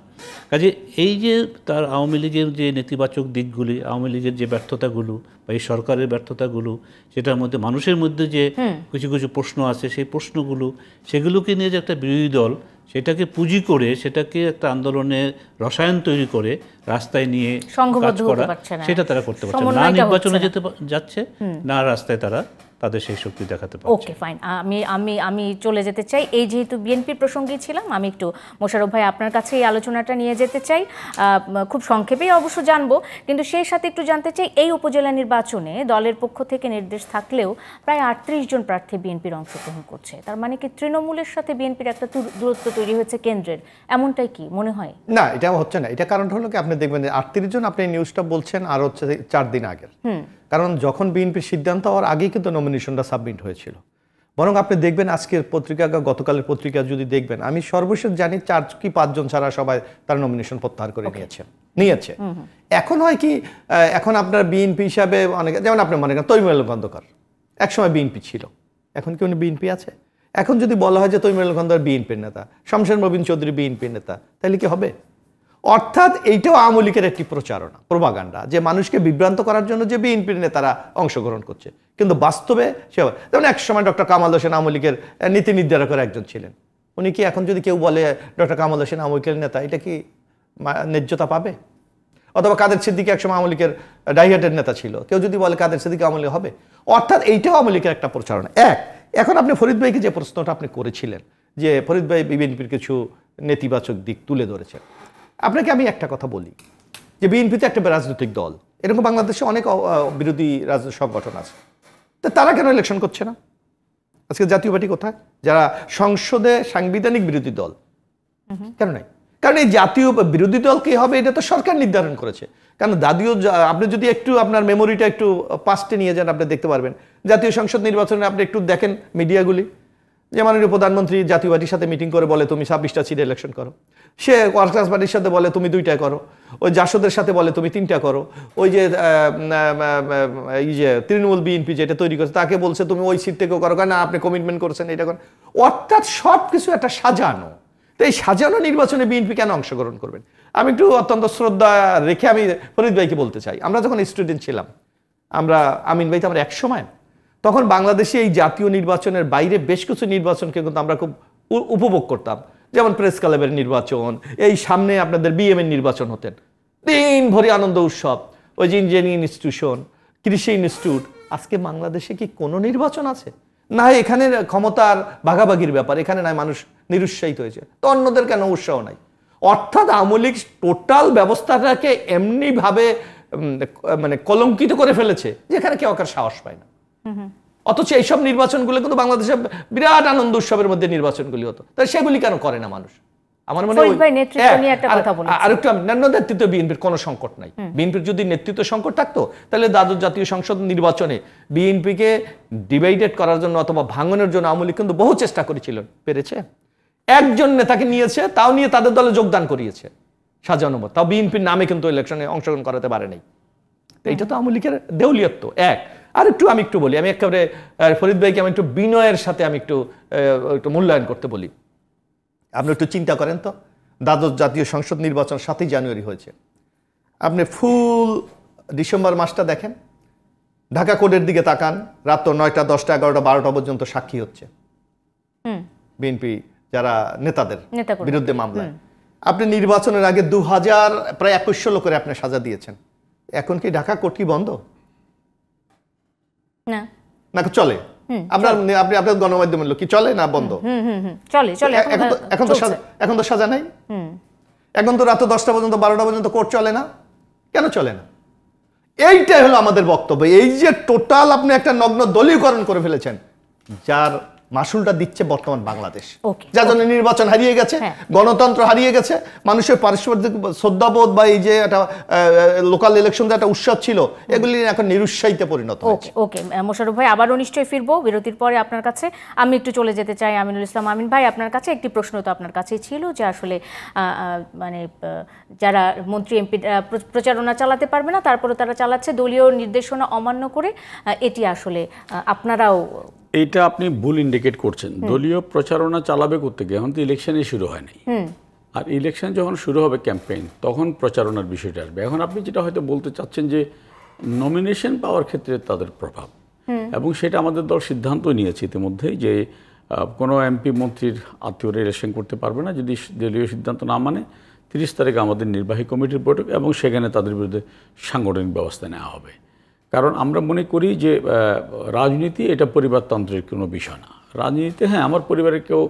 Speaker 4: কাজে এই যে তার আওয়ামী লীগের যে নেতিবাচক দিকগুলি, আওয়ামী লীগের যে ব্যর্থতাগুলো বা এই সরকারের ব্যর্থতাগুলো, সেটার মধ্যে মানুষের মধ্যে যে কিছু কিছু প্রশ্ন আছে, সেই প্রশ্নগুলো সেগুলোকে নিয়ে যে একটা বিরোধী দল সেটাকে পুঁজি করে, সেটাকে একটা আন্দোলনের রসায়ন তৈরি করে রাস্তায় নিয়ে কাজ করা, সেটা তারা করতে পারছে না। নির্বাচনে যাচ্ছে না, রাস্তায় তারা তাদের সেই শক্তি দেখাতে পারছে।
Speaker 1: ওকে, ফাইন। আমি চলে যেতে চাই, এই যেহেতু বিএনপির প্রসঙ্গে ছিলাম, আমি একটু মোশাররফ ভাই আপনার কাছে এই আলোচনাটা নিয়ে যেতে চাই, খুব সংক্ষেপেই অবশ্য জানবো, কিন্তু সেই সাথে একটু জানতে চাই এই উপজেলা নির্বাচনে দলের পক্ষ থেকে নির্দেশ থাকলেও প্রায় 38 জন প্রার্থী বিএনপির অংশগ্রহণ করছে। তার মানে কি তৃণমূলের সাথে বিএনপির একটা দূরত্ব তৈরি হয়েছে কেন্দ্রের, এমনটাই কি মনে হয়?
Speaker 2: না, এটা হচ্ছে না। এটা কারণ হলো কি, আপনি দেখবেন যে 38 জন, আপনি নিউজটা বলছেন আর হচ্ছে 4 দিন আগের, কারণ যখন বিএনপির সিদ্ধান্ত হওয়ার আগেই কিন্তু নমিনেশনটা সাবমিট হয়েছিল। বরং আপনি দেখবেন আজকের পত্রিকা, গতকালের পত্রিকা যদি দেখবেন, আমি সর্বশেষ জানি 4 কি 5 জন ছাড়া সবাই তার নমিনেশন প্রত্যাহার করে নিয়েছে। এখন হয় কি, এখন আপনার বিএনপি হিসাবে অনেকে, যেমন আপনি মনে করেন তৈমুল খন্দকার একসময় বিএনপি ছিল, এখন কি উনি বিএনপি আছে? এখন যদি বলা হয় যে তৈমুল খন্দকার বিএনপির নেতা, শমশের মবিন চৌধুরী বিএনপির নেতা, তাহলে কি হবে? অর্থাৎ এইটাও আওয়ামী লীগের একটি প্রচারণা, প্রোপাগান্ডা, যে মানুষকে বিভ্রান্ত করার জন্য যে বিএনপির নেতারা অংশগ্রহণ করছে, কিন্তু বাস্তবে সে, যেমন এক সময় ডক্টর কামাল হোসেন আওয়ামী লীগের নীতি নির্ধারকের একজন ছিলেন, উনি কি এখন যদি কেউ বলে ডক্টর কামাল হোসেন আওয়ামী লীগের নেতা, এটা কি ন্যায্যতা পাবে? অথবা কাদের সিদ্দিকী একসময় আওয়ামী লীগের ডাইহার্টের নেতা ছিল, কেউ যদি বলে কাদের সিদ্দিকী আওয়ামী লীগ হবে? অর্থাৎ এইটাও আওয়ামী লীগের একটা প্রচারণা। এখন আপনি ফরিদ ভাইকে যে প্রশ্নটা আপনি করেছিলেন, যে ফরিদ ভাই বিএনপির কিছু নেতিবাচক দিক তুলে ধরেছেন, আপনাকে আমি একটা কথা বলি, যে বিএনপি তো একটা রাজনৈতিক দল, এরকম বাংলাদেশে অনেক বিরোধী রাজনৈতিক সংগঠন আছে, তো তারা কেন ইলেকশন করছে না? আজকে জাতীয় পার্টি কোথায়, যারা সংসদে সাংবিধানিক বিরোধী দল, কেন নাই? কারণ এই জাতীয় বিরোধী দল কি হবে এটা তো সরকার নির্ধারণ করেছে। কারণ আপনি যদি একটু আপনার মেমোরিটা একটু পাস্টে নিয়ে যান, আপনি দেখতে পারবেন জাতীয় সংসদ নির্বাচনে আপনি একটু দেখেন মিডিয়াগুলি, যে মাননীয় প্রধানমন্ত্রী জাতীয় পার্টির সাথে মিটিং করে বলে তুমি 26টা সিটে ইলেকশন করো, সে ওয়ার্কার্স পার্টির সাথে বলে তুমি 2টা করো, ওই জাসদের সাথে বলে তুমি 3টা করো, ওই যে এই যে তৃণমূল বিএনপি যেটা তৈরি করেছে তাকে বলছে তুমি ওই সিট থেকেও করো, কারণ আপনি কমিটমেন্ট করছেন এটা করেন। অর্থাৎ সব কিছু একটা সাজানো। তো এই সাজানো নির্বাচনে বিএনপি কেন অংশগ্রহণ করবেন? আমি একটু অত্যন্ত শ্রদ্ধা রেখে আমি ফরিদ ভাইকে বলতে চাই, আমরা যখন স্টুডেন্ট ছিলাম, আমিন ভাই তো আমরা এক সময়, তখন বাংলাদেশে এই জাতীয় নির্বাচনের বাইরে বেশ কিছু নির্বাচনকে কিন্তু আমরা খুব উপভোগ করতাম, যেমন প্রেস ক্লাবের নির্বাচন, এই সামনে আপনাদের বিএম এর নির্বাচন হতেন, দিন ভরি আনন্দ উৎসব, ওই যে ইঞ্জিনিয়ারিং ইনস্টিটিউশন, কৃষি ইনস্টিটিউট। আজকে বাংলাদেশে কি কোনো নির্বাচন আছে? না, এখানে ক্ষমতার ভাগাভাগির ব্যাপার, এখানে নাই, মানুষ নিরুৎসাহিত হয়েছে, তো অন্যদের কেন উৎসাহ নাই? অর্থাৎ আওয়ামী লীগ টোটাল ব্যবস্থাটাকে এমনিভাবে মানে কলঙ্কিত করে ফেলেছে যেখানে কেউ কার সাহস পায় না। অথচ এইসব নির্বাচনগুলো কিন্তু বাংলাদেশে বিরাট আনন্দ উৎসবের মধ্যে নির্বাচনগুলি হতো, তাই সেগুলি কেন করে না মানুষ? আমার মনে হয় আরেকটু নেতৃত্ব বিএনপির কোনো সংকট নাই। বিএনপির যদি নেতৃত্ব সংকট থাকতো তাহলে দ্বাদশ জাতীয় সংসদ নির্বাচনে বিএনপিকে ডিভাইডেড করার জন্য অথবা ভাঙনের জন্য আওয়ামী লীগ কিন্তু বহু চেষ্টা করেছিল, পেরেছে? একজন নেতাকে নিয়েছে, তাও নিয়ে তাদের দলে যোগদান করিয়েছে সাজানো মত, তাও বিএনপির নামে কিন্তু ইলেকশনে অংশগ্রহণ করাতে পারে নাই। এইটা তো আওয়ামী লীগের দেউলিয়ত্ব। আমি একটু বলি, আমি একেবারে ফরিদ ভাইকে আমি একটু বিনয়ের সাথে আমি একটু মূল্যায়ন করতে বলি। আপনি একটু চিন্তা করেন তো, দ্বাদশ জাতীয় সংসদ নির্বাচন 7ই জানুয়ারি হয়েছে, আপনি ফুল ডিসেম্বর মাসটা দেখেন, ঢাকা কোর্টের দিকে তাকান, রাত 9টা 10টা 11টা 12টা পর্যন্ত সাক্ষী হচ্ছে বিএনপি যারা নেতাদের বিরুদ্ধে মামলায়। আপনি নির্বাচনের আগে 2000 প্রায় 2100 লোকের আপনি সাজা দিয়েছেন। এখন কি ঢাকা কোর্ট কি বন্ধ? না চলে? আপনার গণমাধ্যমের লোক কি চলে না বন্ধ?
Speaker 1: চলে।
Speaker 2: এখন তো সাজা নাই, এখন তো রাত 10টা পর্যন্ত 12টা পর্যন্ত কোর্ট চলে না। কেন চলে না? এইটাই হলো আমাদের বক্তব্য। এই যে টোটাল আপনি একটা নগ্ন দলীয়করণ করে ফেলেছেন, যার মাসুলটা দিচ্ছে বর্তমান বাংলাদেশ,
Speaker 1: Okay,
Speaker 2: যার জন্য নির্বাচন হারিয়ে গেছে, গণতন্ত্র হারিয়ে গেছে, মানুষের পারস্পরিক শ্রদ্ধাবোধ বা এই যে একটা লোকাল ইলেকশন একটা উৎসব ছিল, এগুলি এখন নিরুৎসাহিতে পরিণত হয়েছে।
Speaker 1: ওকে মোশাররফ ভাই, আবারও নিশ্চয়ই ফিরবো বিরতির পরে আপনার কাছে। আমি একটু চলে যেতে চাই আমিনুল ইসলাম আমিন ভাই, আপনার কাছে একটি প্রশ্ন তো আপনার কাছেই ছিল যে আসলে মানে যারা মন্ত্রী এমপি প্রচারণা চালাতে পারবে না, তারপরে তারা চালাচ্ছে দলীয় নির্দেশনা অমান্য করে, এটি আসলে আপনারাও
Speaker 3: এইটা আপনি ভুল ইন্ডিকেট করছেন। দলীয় প্রচারণা চালাবে করতে গিয়ে এখন তো ইলেকশনই শুরু হয়নি, আর ইলেকশন যখন শুরু হবে ক্যাম্পেইন, তখন প্রচারণার বিষয়টা আসবে। এখন আপনি যেটা হয়তো বলতে চাচ্ছেন যে নমিনেশন পাওয়ার ক্ষেত্রে তাদের প্রভাব, এবং সেটা আমাদের দল সিদ্ধান্ত নিয়েছে ইতিমধ্যেই যে কোনো এমপি মন্ত্রীর আত্মীয়রা ইলেকশন করতে পারবে না যদি দলীয় সিদ্ধান্ত না মানে। 30 তারিখে আমাদের নির্বাহী কমিটির বৈঠক, এবং সেখানে তাদের বিরুদ্ধে সাংগঠনিক ব্যবস্থা নেওয়া হবে। কারণ আমরা মনে করি যে রাজনীতি এটা পরিবারতন্ত্রের কোনো বিষয় না। রাজনীতিতে হ্যাঁ, আমার পরিবারের কেউ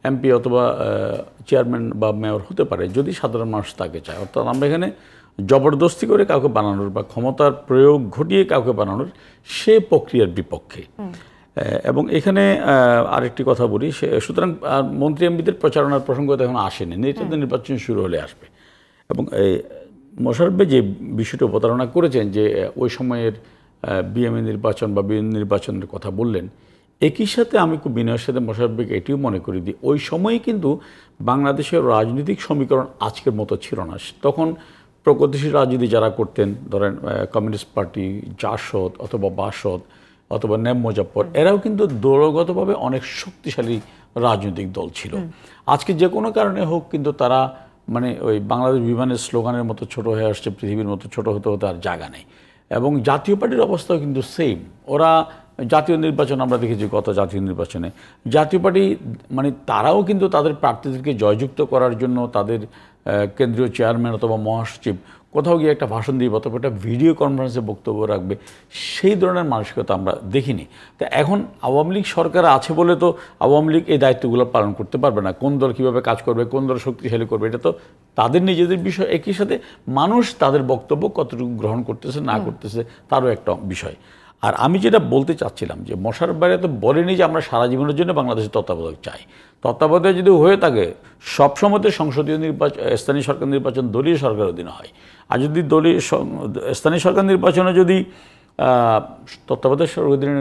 Speaker 3: এমপি অথবা চেয়ারম্যান বা মেয়র হতে পারে যদি সাধারণ মানুষ তাকে চায়। অর্থাৎ আমরা এখানে জবরদস্তি করে কাউকে বানানোর বা ক্ষমতার প্রয়োগ ঘটিয়ে কাউকে বানানোর সে প্রক্রিয়ার বিপক্ষে। এবং এখানে আরেকটি কথা বলি, সুতরাং মন্ত্রী এমপিদের প্রচারণার প্রসঙ্গ তো এখন আসেনি, এটা তো নির্বাচন শুরু হলে আসবে। এবং মোশাররফ ভাই যে বিষয়টি অবতারণা করেছেন যে ওই সময়ের বিএমএ নির্বাচন বা বিএনপি নির্বাচনের কথা বললেন, একই সাথে আমি খুব বিনয়ের সাথে মোশাররফ ভাইকে এটিও মনে করি দিই, ওই সময়ে কিন্তু বাংলাদেশের রাজনৈতিক সমীকরণ আজকের মতো ছিল না। তখন প্রগতিশীল রাজনীতি যারা করতেন, ধরেন কমিউনিস্ট পার্টি, জাসদ অথবা বাসদ অথবা নেম মুজাফফর, এরাও কিন্তু দলগতভাবে অনেক শক্তিশালী রাজনৈতিক দল ছিল। আজকে যে কোনো কারণে হোক কিন্তু তারা মানে ওই বাংলাদেশ বিমানের স্লোগানের মতো ছোট হয়ে আসছে, পৃথিবীর মতো ছোট হতে হতে আর জায়গা নেই। এবং জাতীয় পার্টির অবস্থাও কিন্তু সেম। ওরা জাতীয় নির্বাচন আমরা দেখেছি, গত জাতীয় নির্বাচনে জাতীয় পার্টি মানে তারাও কিন্তু তাদের প্রার্থীদেরকে জয়যুক্ত করার জন্য তাদের কেন্দ্রীয় চেয়ারম্যান অথবা মহাসচিব কোথাও গিয়ে একটা ভাষণ দিয়ে অথবা একটা ভিডিও কনফারেন্সে বক্তব্য রাখবে, সেই ধরনের মানসিকতা আমরা দেখিনি। তো এখন আওয়ামী লীগ সরকার আছে বলে তো আওয়ামী লীগ এই দায়িত্বগুলো পালন করতে পারবে না। কোন দল কীভাবে কাজ করবে, কোন দল শক্তিশালী করবে, এটা তো তাদের নিজেদের বিষয়। একই সাথে মানুষ তাদের বক্তব্য কতটুকু গ্রহণ করতেছে না করতেছে তারও একটা বিষয়। আর আমি যেটা বলতে চাচ্ছিলাম যে মোশাররফ ভাই তো বলেনি যে আমরা সারা জীবনের জন্য বাংলাদেশের তত্ত্বাবধায়ক চাই। তত্ত্বাবধায়ক যদি হয়ে থাকে সবসময় সংসদীয় নির্বাচন, স্থানীয় সরকার নির্বাচন দলীয় সরকারের অধীনে হয়। আর যদি দলীয় স্থানীয় সরকার নির্বাচনে যদি তত্ত্বাবধায়ক সরকারের অধীনে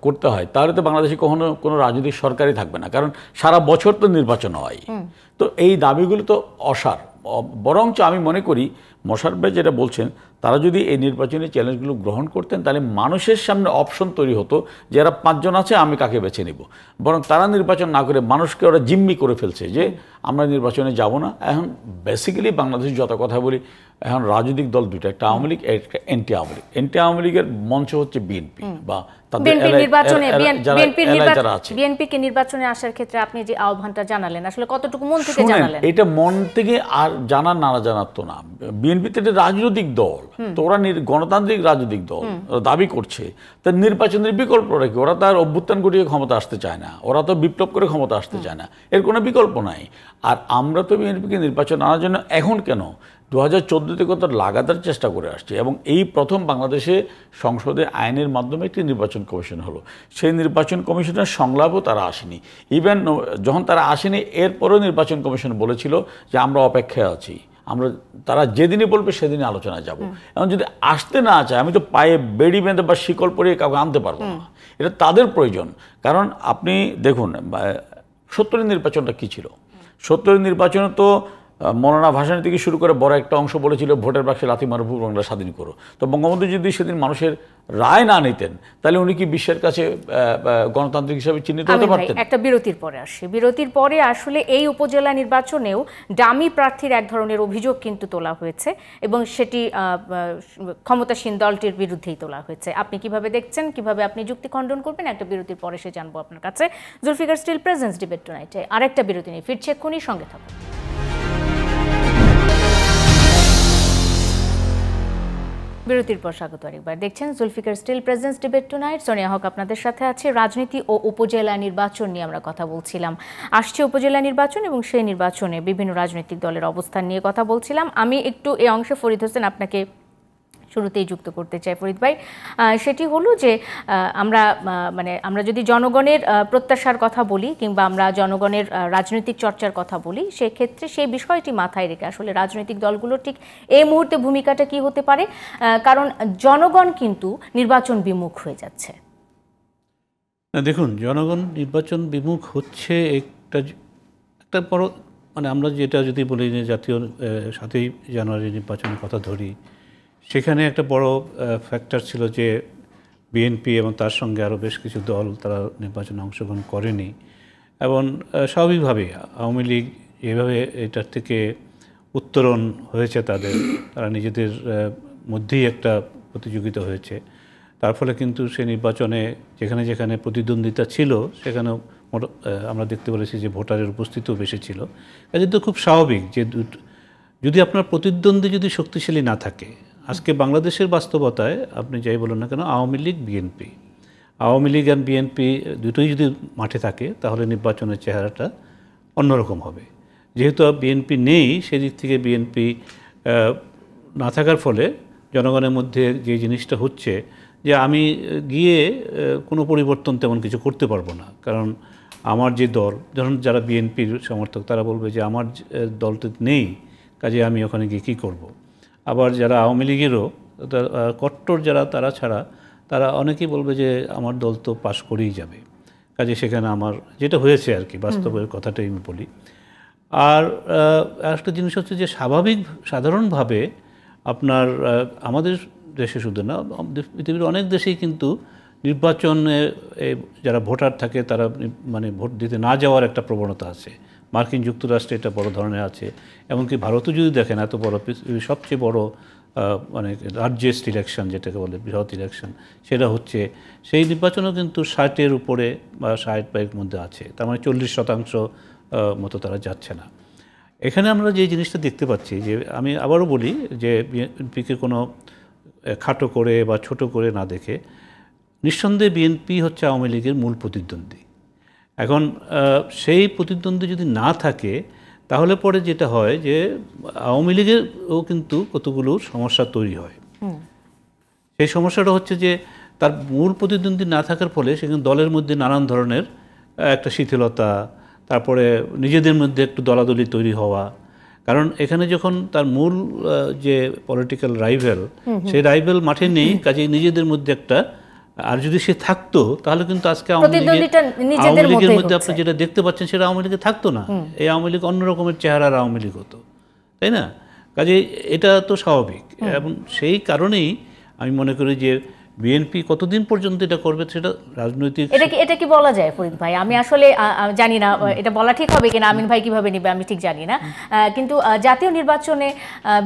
Speaker 3: করতে হয়, তাহলে তো বাংলাদেশে কখনো কোনো রাজনৈতিক সরকারই থাকবে না, কারণ সারা বছর তো নির্বাচন হয়। তো এই দাবিগুলো তো অসার। বরঞ্চ আমি মনে করি মোশাররফ ভাই যেটা বলছেন, তারা যদি এই নির্বাচনী চ্যালেঞ্জগুলো গ্রহণ করতেন তাহলে মানুষের সামনে অপশন তৈরি হতো, যারা 5 জন আছে আমি কাকে বেছে নেব। বরং তারা নির্বাচন না করে মানুষকে ওরা জিম্মি করে ফেলছে যে আমরা নির্বাচনে যাব না। এখন বেসিক্যালি বাংলাদেশে যত কথা বলি, এখন রাজনৈতিক দল দুটো, একটা আওয়ামী লীগ, একটা এন্টি আওয়ামী লীগ। এন্টি আওয়ামী লীগের মঞ্চ হচ্ছে বিএনপি বা
Speaker 1: বিএনপিকে নির্বাচনে আসার ক্ষেত্রে আপনি যে আহ্বানটা জানালেন আসলে কতটুকু মন থেকে জানালেন?
Speaker 3: এটা মন থেকে আর জানার না জানার তো না। বিএনপি তো একটা রাজনৈতিক দল, তো ওরা গণতান্ত্রিক রাজনৈতিক দল দাবি করছে, তার নির্বাচনের বিকল্প রেখে ওরা তার অভ্যুত্থান ঘটিয়ে ক্ষমতা আসতে চায় না, ওরা তো বিপ্লব করে ক্ষমতা আসতে চায় না, এর কোনো বিকল্প নাই। আর আমরা তো বিএনপিকে নির্বাচন আনার জন্য এখন কেন 2014 থেকে তো লাগাতার চেষ্টা করে আসছে, এবং এই প্রথম বাংলাদেশে সংসদে আইনের মাধ্যমে একটি নির্বাচন কমিশন হলো। সেই নির্বাচন কমিশনের সংলাপও তারা আসেনি। ইভেন যখন তারা আসেনি এরপরেও নির্বাচন কমিশন বলেছিল যে আমরা অপেক্ষায় আছি, আমরা তারা যেদিনই বলবে সেদিনই আলোচনায় যাব। এখন যদি আসতে না চায়, আমি তো পায়ে বেড়ি বেঁধে বা শিকল পরিয়ে কাউকে আনতে পারবো না, এটা তাদের প্রয়োজন। কারণ আপনি দেখুন 70-এর নির্বাচনটা কী ছিল। 70-এর নির্বাচনে তো মৌলানা ভাসানী থেকে শুরু করে বড় একটা অংশ বলেছিল ভোটের বাক্সে লাথি মারো, বাংলা স্বাধীন করো। তো বঙ্গবন্ধু যদি সেদিন মানুষের রায় না নিতেন তাহলে উনি কি বিশ্বের কাছে গণতান্ত্রিক হিসাবে চিহ্নিত হতে পারতেন?
Speaker 1: একটা বিরতির পরে আসি। বিরতির পরে আসলে এই উপজেলা নির্বাচনেও ডামি প্রার্থীর এক ধরনের অভিযোগ কিন্তু তোলা হয়েছে, এবং সেটি ক্ষমতাসীন দলটির বিরুদ্ধেই তোলা হয়েছে। আপনি কিভাবে দেখছেন, কিভাবে আপনি যুক্তি খণ্ডন করবেন, একটা বিরতির পরে সে জানবো আপনার কাছে। জুলফিকার স্টিল প্রেজেন্স ডিবেট টুনাইটে আরেকটা বিরতি নিয়ে ফিরছে এক্ষুনি, সঙ্গে থাকুন। বিরতির পর স্বাগত আরেকবার। দেখছেন Zulfikar steel presents debate tonight. Sonia Haque আপনাদের সাথে আছে। রাজনীতি ও উপজেলা নির্বাচন নিয়ে আমরা কথা বলছিলাম। আসছে উপজেলা নির্বাচন এবং সেই নির্বাচনে বিভিন্ন রাজনৈতিক দলের অবস্থান নিয়ে কথা বলছিলাম। আমি একটু এই অংশে ফরিদ হোসেন আপনাকে শুরুতেই যুক্ত করতে চাই ফরিদ ভাই, সেটি হলো যে আমরা যদি জনগণের প্রত্যাশার কথা বলি কিংবা আমরা জনগণের রাজনৈতিক চর্চার কথা বলি, সেক্ষেত্রে সেই বিষয়টি মাথায় রেখে আসলে রাজনৈতিক দলগুলোর ঠিক এই মুহূর্তে ভূমিকাটা কি হতে পারে, কারণ জনগণ কিন্তু নির্বাচন বিমুখ হয়ে যাচ্ছে।
Speaker 4: দেখুন, জনগণ নির্বাচন বিমুখ হচ্ছে একটা বড়, আমরা যেটা যদি বলি যে জাতীয় 7ই জানুয়ারি নির্বাচনের কথা ধরি, সেখানে একটা বড় ফ্যাক্টর ছিল যে বিএনপি এবং তার সঙ্গে আরও বেশ কিছু দল তারা নির্বাচনে অংশগ্রহণ করেনি, এবং স্বাভাবিকভাবেই আওয়ামী লীগ এভাবে এটার থেকে উত্তরণ হয়েছে, তারা নিজেদের মধ্যেই একটা প্রতিযোগিতা হয়েছে। তার ফলে কিন্তু সে নির্বাচনে যেখানে যেখানে প্রতিদ্বন্দ্বিতা ছিল সেখানেও আমরা দেখতে পেরেছি যে ভোটারের উপস্থিতিও বেশি ছিল। কাজে তো খুব স্বাভাবিক যে যদি আপনার প্রতিদ্বন্দ্বী যদি শক্তিশালী না থাকে, আজকে বাংলাদেশের বাস্তবতায় আপনি যাই বলুন না কেন, আওয়ামী লীগ আর বিএনপি দুটোই যদি মাঠে থাকে তাহলে নির্বাচনের চেহারাটা অন্যরকম হবে। যেহেতু বিএনপি নেই, সেদিক থেকে বিএনপি না থাকার ফলে জনগণের মধ্যে যে জিনিসটা হচ্ছে যে আমি গিয়ে কোনো পরিবর্তন তেমন কিছু করতে পারবো না, কারণ আমার যে দল, ধরুন যারা বিএনপির সমর্থক তারা বলবে যে আমার দলটা নেই, কাজে আমি ওখানে গিয়ে কী করব। আবার যারা আওয়ামী লীগেরও কট্টর তারা ছাড়া তারা অনেকেই বলবে যে আমার দল তো পাশ করেই যাবে, কাজে সেখানে আমার যেটা হয়েছে আর কি, বাস্তবের কথাটাই আমি বলি। আর একটা জিনিস হচ্ছে যে সাধারণভাবে আপনার আমাদের দেশে শুধু না, পৃথিবীর অনেক দেশেই কিন্তু নির্বাচনে যারা ভোটার থাকে তারা ভোট দিতে না যাওয়ার একটা প্রবণতা আছে। মার্কিন যুক্তরাষ্ট্রে এটা বড় ধরনের আছে, এমনকি ভারতও যদি দেখেন এত বড় পৃথিবীর সবচেয়ে বড় লার্জেস্ট ইলেকশন যেটাকে বলে বৃহৎ ইলেকশন, সেটা হচ্ছে সেই নির্বাচনও কিন্তু 60-এর উপরে বা 60-এর মধ্যে আছে, তার মানে 40% মতো তারা যাচ্ছে না। এখানে আমরা যে জিনিসটা দেখতে পাচ্ছি যে আমি আবারও বলি যে বিএনপিকে কোনো খাটো করে বা ছোট করে না দেখে, নিঃসন্দেহে বিএনপি হচ্ছে আওয়ামী লীগের মূল প্রতিদ্বন্দ্বী। এখন সেই প্রতিদ্বন্দ্বী যদি না থাকে তাহলে পরে যেটা হয় যে আওয়ামী লীগেরও কিন্তু কতগুলো সমস্যা তৈরি হয়। সেই সমস্যাটা হচ্ছে যে তার মূল প্রতিদ্বন্দ্বী না থাকার ফলে সেখানে দলের মধ্যে নানান ধরনের একটা শিথিলতা, তারপরে নিজেদের মধ্যে একটু দলাদলি তৈরি হওয়া, কারণ এখানে যখন তার মূল যে পলিটিক্যাল রাইভেল, সেই রাইভেল মাঠে নেই, কাজেই নিজেদের মধ্যে একটা, আর যদি সে থাকতো তাহলে কিন্তু আজকে আওয়ামী লীগের মধ্যে আপনি যেটা দেখতে পাচ্ছেন সেটা আওয়ামী লীগে থাকতো না। এই আওয়ামী লীগ অন্য রকমের চেহারার আওয়ামী লীগ হতো, তাই না? কাজে এটা তো স্বাভাবিক, এবং সেই কারণেই আমি মনে করি যে বিএনপি কতদিন পর্যন্ত এটা করবে সেটা রাজনৈতিক,
Speaker 1: এটা কি বলা যায় ফরিদ ভাই? আমি আসলে জানি না এটা বলা ঠিক হবে কিনা, আমিন ভাই কিভাবে নেবে আমি ঠিক জানি না, কিন্তু জাতীয় নির্বাচনে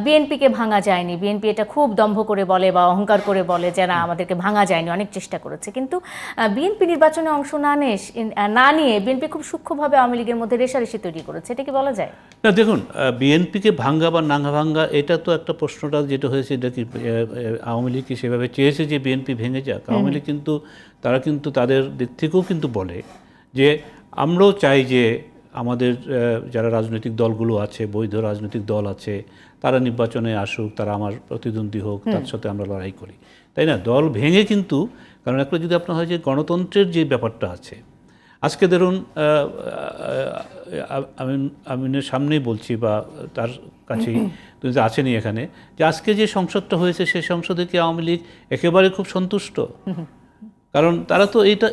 Speaker 1: বিএনপিকে ভাঙা যায়নি। বিএনপি এটা খুব দম্ভ করে বলে বা অহংকার করে বলে যে না, আমাদেরকে ভাঙা যায়নি, অনেক চেষ্টা করেছে, কিন্তু বিএনপি নির্বাচনে অংশ না নিয়ে বিএনপি খুব সূক্ষ্মভাবে আওয়ামী লীগের মধ্যে রেষারেষি তৈরি করেছে। এটা কি বলা যায়?
Speaker 4: না, দেখুন, বিএনপিকে ভাঙ্গা বা না ভাঙ্গা এটা তো একটা প্রশ্নটা যেটা হয়েছে, এটা কি আওয়ামী লীগ কি সেভাবে চেয়েছে যে বিএনপি ভেঙে যাক? আওয়ামী লীগ কিন্তু তারা কিন্তু তাদের দিক থেকেও কিন্তু বলে যে আমরাও চাই যে আমাদের যারা রাজনৈতিক দলগুলো আছে, বৈধ রাজনৈতিক দল আছে, তারা নির্বাচনে আসুক, তারা আমার প্রতিদ্বন্দ্বী হোক, তার সাথে আমরা লড়াই করি, তাই না? দল ভেঙে কিন্তু, কারণ একটা যদি আপনার হয় যে গণতন্ত্রের যে ব্যাপারটা আছে, আজকে ধরুন আমিনের সামনেই বলছি বা তার কাছেই আছেনই এখানে, যে আজকে যে সংসদটা হয়েছে সেই সংসদে কি আওয়ামী লীগ একেবারে খুব সন্তুষ্ট? কারণ তারা তো এইটা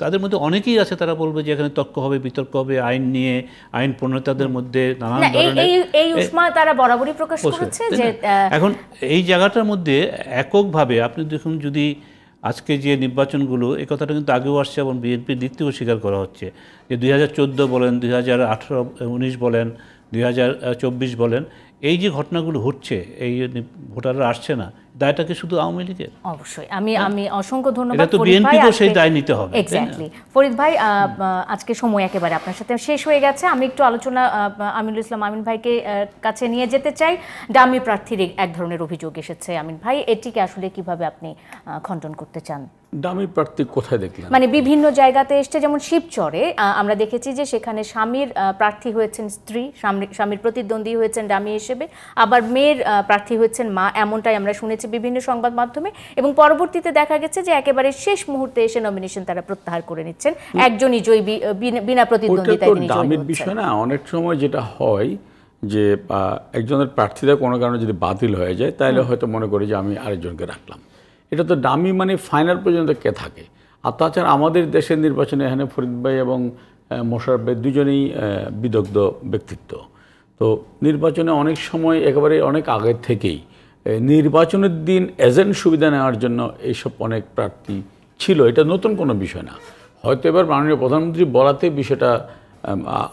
Speaker 4: তাদের মধ্যে অনেকেই আছে, তারা বলবে যে এখানে তর্ক হবে, বিতর্ক হবে, আইন নিয়ে, আইন প্রণেতাদের মধ্যে নানান ধরনের
Speaker 1: এই উষ্মা তারা বরাবরই প্রকাশ করেছে যে
Speaker 4: এখন এই জায়গাটার মধ্যে এককভাবে আপনি দেখুন, যদি আজকে যে নির্বাচনগুলো, এই কথাটা কিন্তু আগেও আসছে এবং বিএনপির দিক থেকেও স্বীকার করা হচ্ছে যে 2014 বলেন, 2018-19 বলেন, 2024 বলেন, এই যে ঘটনাগুলো হচ্ছে, এই ভোটাররা আসছে না, দায়টাকে শুধু আওয়ামী লীগের?
Speaker 1: অবশ্যই। আমি অসংখ্য ধন্যবাদ।
Speaker 4: এটা তো বিএনপিকেও সেই দায় নিতে হবে।
Speaker 1: এক্স্যাক্টলি। ফরিদ ভাই, আজকে সময় একেবারে আপনার সাথে শেষ হয়ে গেছে। আমি একটু আলোচনা আমিনুল ইসলাম আমিন ভাইকে কাছে নিয়ে যেতে চাই। ডামি প্রার্থীর এক ধরনের অভিযোগ এসেছে। আমিন ভাই, এটিকে আসলে কিভাবে আপনি খণ্ডন করতে চান?
Speaker 3: ডামি প্রার্থী কোথায় দেখলেন?
Speaker 1: বিভিন্ন জায়গাতে এসছে, যেমন শিবচরে আমরা দেখেছি যে সেখানে স্বামীর প্রার্থী হয়েছেন স্ত্রী, স্বামীর প্রতিদ্বন্দ্বী হয়েছেন ডামি হিসেবে, আবার মেয়ের প্রার্থী হয়েছেন মা, এমনটাই আমরা শুনেছি বিভিন্ন সংবাদ মাধ্যমে, এবং পরবর্তীতে দেখা গেছে যে একেবারে শেষ মুহূর্তে এসে নমিনেশন তারা প্রত্যাহার করে নিচ্ছেন, একজনই জয়ী, বিনা প্রতিদ্বন্দ্বিতায় তিনি জয়ী হচ্ছেন।
Speaker 3: বিষয় না, অনেক সময় যেটা হয় যে একজনের প্রার্থীরা কোনো কারণে যদি বাতিল হয়ে যায় তাহলে হয়তো মনে করি যে আমি আরেকজনকে রাখলাম। এটা তো ডামি, মানে ফাইনাল পর্যন্ত কে থাকে। আর তাছাড়া আমাদের দেশের নির্বাচনে এখানে ফরিদ ভাই এবং মোশাররফ ভাই দুজনেই বিদগ্ধ ব্যক্তিত্ব। তো নির্বাচনে অনেক সময় একেবারে অনেক আগের থেকেই নির্বাচনের দিন এজেন্ট সুবিধা নেওয়ার জন্য এইসব অনেক প্রার্থী ছিল। এটা নতুন কোনো বিষয় না, হয়তো এবার মাননীয় প্রধানমন্ত্রী বলাতে বিষয়টা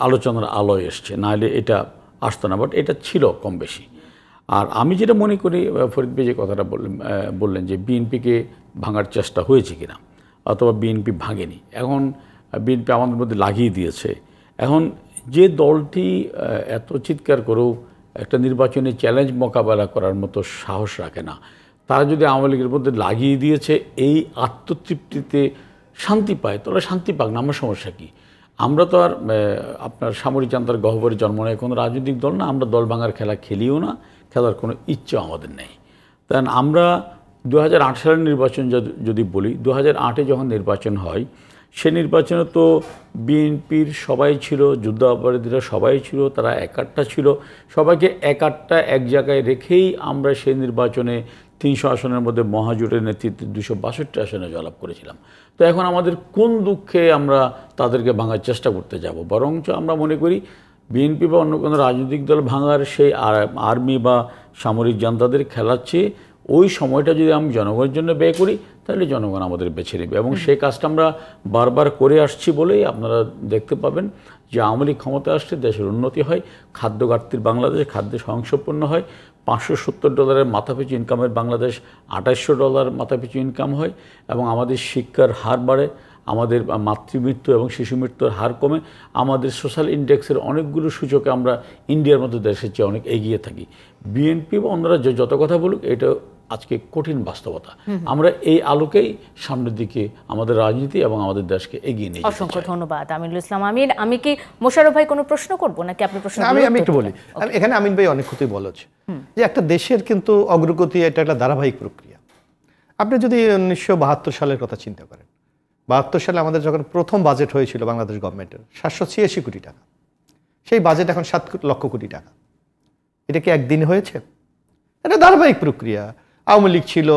Speaker 3: আলোচনার আলোয় এসছে, নাহলে এটা আসতো না, বাট এটা ছিল কম বেশি। আর আমি যেটা মনে করি, ফরিদ ভাই যে কথাটা বললেন যে বিএনপিকে ভাঙার চেষ্টা হয়েছে কিনা, অথবা বিএনপি ভাঙেনি, এখন বিএনপি আমাদের মধ্যে লাগিয়ে দিয়েছে। এখন যে দলটি এত চিৎকার করেও একটা নির্বাচনী চ্যালেঞ্জ মোকাবেলা করার মতো সাহস রাখে না, তারা যদি আওয়ামী লীগের মধ্যে লাগিয়ে দিয়েছে এই আত্মতৃপ্তিতে শান্তি পায়, তাহলে শান্তি পাক না, আমার সমস্যা কী? আমরা তো আর আপনার সামরিক জান্তার গহ্বরে জন্ম নেয় কোনো রাজনৈতিক দল না, আমরা দল ভাঙার খেলা খেলিও না, খেলার কোনো ইচ্ছা আমাদের নেই। কারণ আমরা 2008 সালের নির্বাচন যদি বলি, 2008-এ যখন নির্বাচন হয়, সে নির্বাচনে তো বিএনপির সবাই ছিল, যুদ্ধাপরাধীরা সবাই ছিল, তারা একাট্টা ছিল, সবাইকে একাট্টা এক জায়গায় রেখেই আমরা সেই নির্বাচনে 300 আসনের মধ্যে মহাজোটের নেতৃত্বে 262 আসনে জয়লাভ করেছিলাম। তো এখন আমাদের কোন দুঃখে আমরা তাদেরকে ভাঙার চেষ্টা করতে যাব? বরঞ্চ আমরা মনে করি বিএনপি বা অন্য কোনো রাজনৈতিক দল ভাঙার সেই আর্মি বা সামরিক জান্তাদের খেলার চেয়ে ওই সময়টা যদি আমি জনগণের জন্য ব্যয় করি, তাহলে জনগণ আমাদের বেছে নেবে। এবং সেই কাজটা আমরা বারবার করে আসছি বলেই আপনারা দেখতে পাবেন যে আওয়ামী লীগ ক্ষমতায় আসছে, দেশের উন্নতি হয়, খাদ্য ঘাটতির বাংলাদেশে খাদ্যে স্বয়ংসম্পূর্ণ হয়, $570 মাথাপিছু ইনকামের বাংলাদেশ $2800 মাথাপিছু ইনকাম হয়, এবং আমাদের শিক্ষার হার বাড়ে, আমাদের মাতৃমৃত্যু এবং শিশু মৃত্যুর হার কমে, আমাদের সোশ্যাল ইন্ডেক্সের অনেকগুলো সূচকে আমরা ইন্ডিয়ার মতো দেশের চেয়ে অনেক এগিয়ে থাকি। বিএনপি বা অন্যরা যত কথা বলুক, এটা আজকে কঠিন বাস্তবতা। আমরা এই আলোকেই সামনের দিকে আমাদের রাজনীতি এবং আমাদের দেশকে এগিয়ে নিয়ে যেতে চাই।
Speaker 1: অসংখ্য ধন্যবাদ আমিনুল ইসলাম আমির। আমি কি মোশাররফ ভাই কোনো প্রশ্ন করব নাকি আপনি প্রশ্ন?
Speaker 2: আমি একটু বলি, এখানে আমিন ভাই অনেক কথাই বলেছে যে একটা দেশের কিন্তু অগ্রগতি এটা একটা ধারাবাহিক প্রক্রিয়া। আপনি যদি 1972 সালের কথা চিন্তা করেন, 72 সালে আমাদের যখন প্রথম বাজেট হয়েছিল বাংলাদেশ গভর্নমেন্টের 786 কোটি টাকা, সেই বাজেট এখন 7 লক্ষ কোটি টাকা। এটা কি একদিন হয়েছে? এটা ধারাবাহিক প্রক্রিয়া। আওয়ামী লীগ ছিল,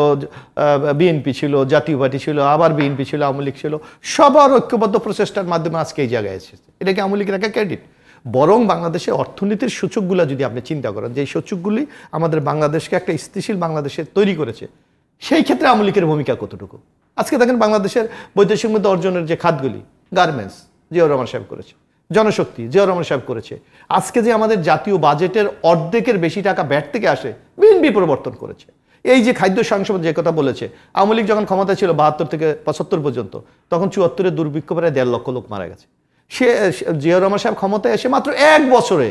Speaker 2: বিএনপি ছিল, জাতীয় পার্টি ছিল, আবার বিএনপি ছিল, আওয়ামী লীগ ছিল, সবার ঐক্যবদ্ধ প্রচেষ্টার মাধ্যমে আজকে এই জায়গায় এসেছে। এটা কি আওয়ামী লীগের একটা ক্রেডিট? বরং বাংলাদেশের অর্থনীতির সূচকগুলো যদি আপনি চিন্তা করেন, যে সূচকগুলি আমাদের বাংলাদেশকে একটা স্থিতিশীল বাংলাদেশে তৈরি করেছে, সেই ক্ষেত্রে আওয়ামী লীগের ভূমিকা কতটুকু? আজকে দেখেন বাংলাদেশের বৈদেশিক মুদ্রা অর্জনের যে খাতগুলি, গার্মেন্টস জিয়াউর রহমান সাহেব করেছে, জনশক্তি জিয়াউর রহমান সাহেব করেছে। আজকে যে আমাদের জাতীয় বাজেটের অর্ধেকের বেশি টাকা ব্যাট থেকে আসে, বিএনপি প্রবর্তন করেছে। এই যে খাদ্য সংসদ যে কথা বলেছে, আওয়ামী লীগ যখন ক্ষমতায় ছিল 72 থেকে 75 পর্যন্ত, তখন 74-এ দুর্ভিক্ষ প্রায় 1.5 লক্ষ লোক মারা গেছে। সে জিয়াউর রহমান সাহেব ক্ষমতায় এসে মাত্র 1 বছরে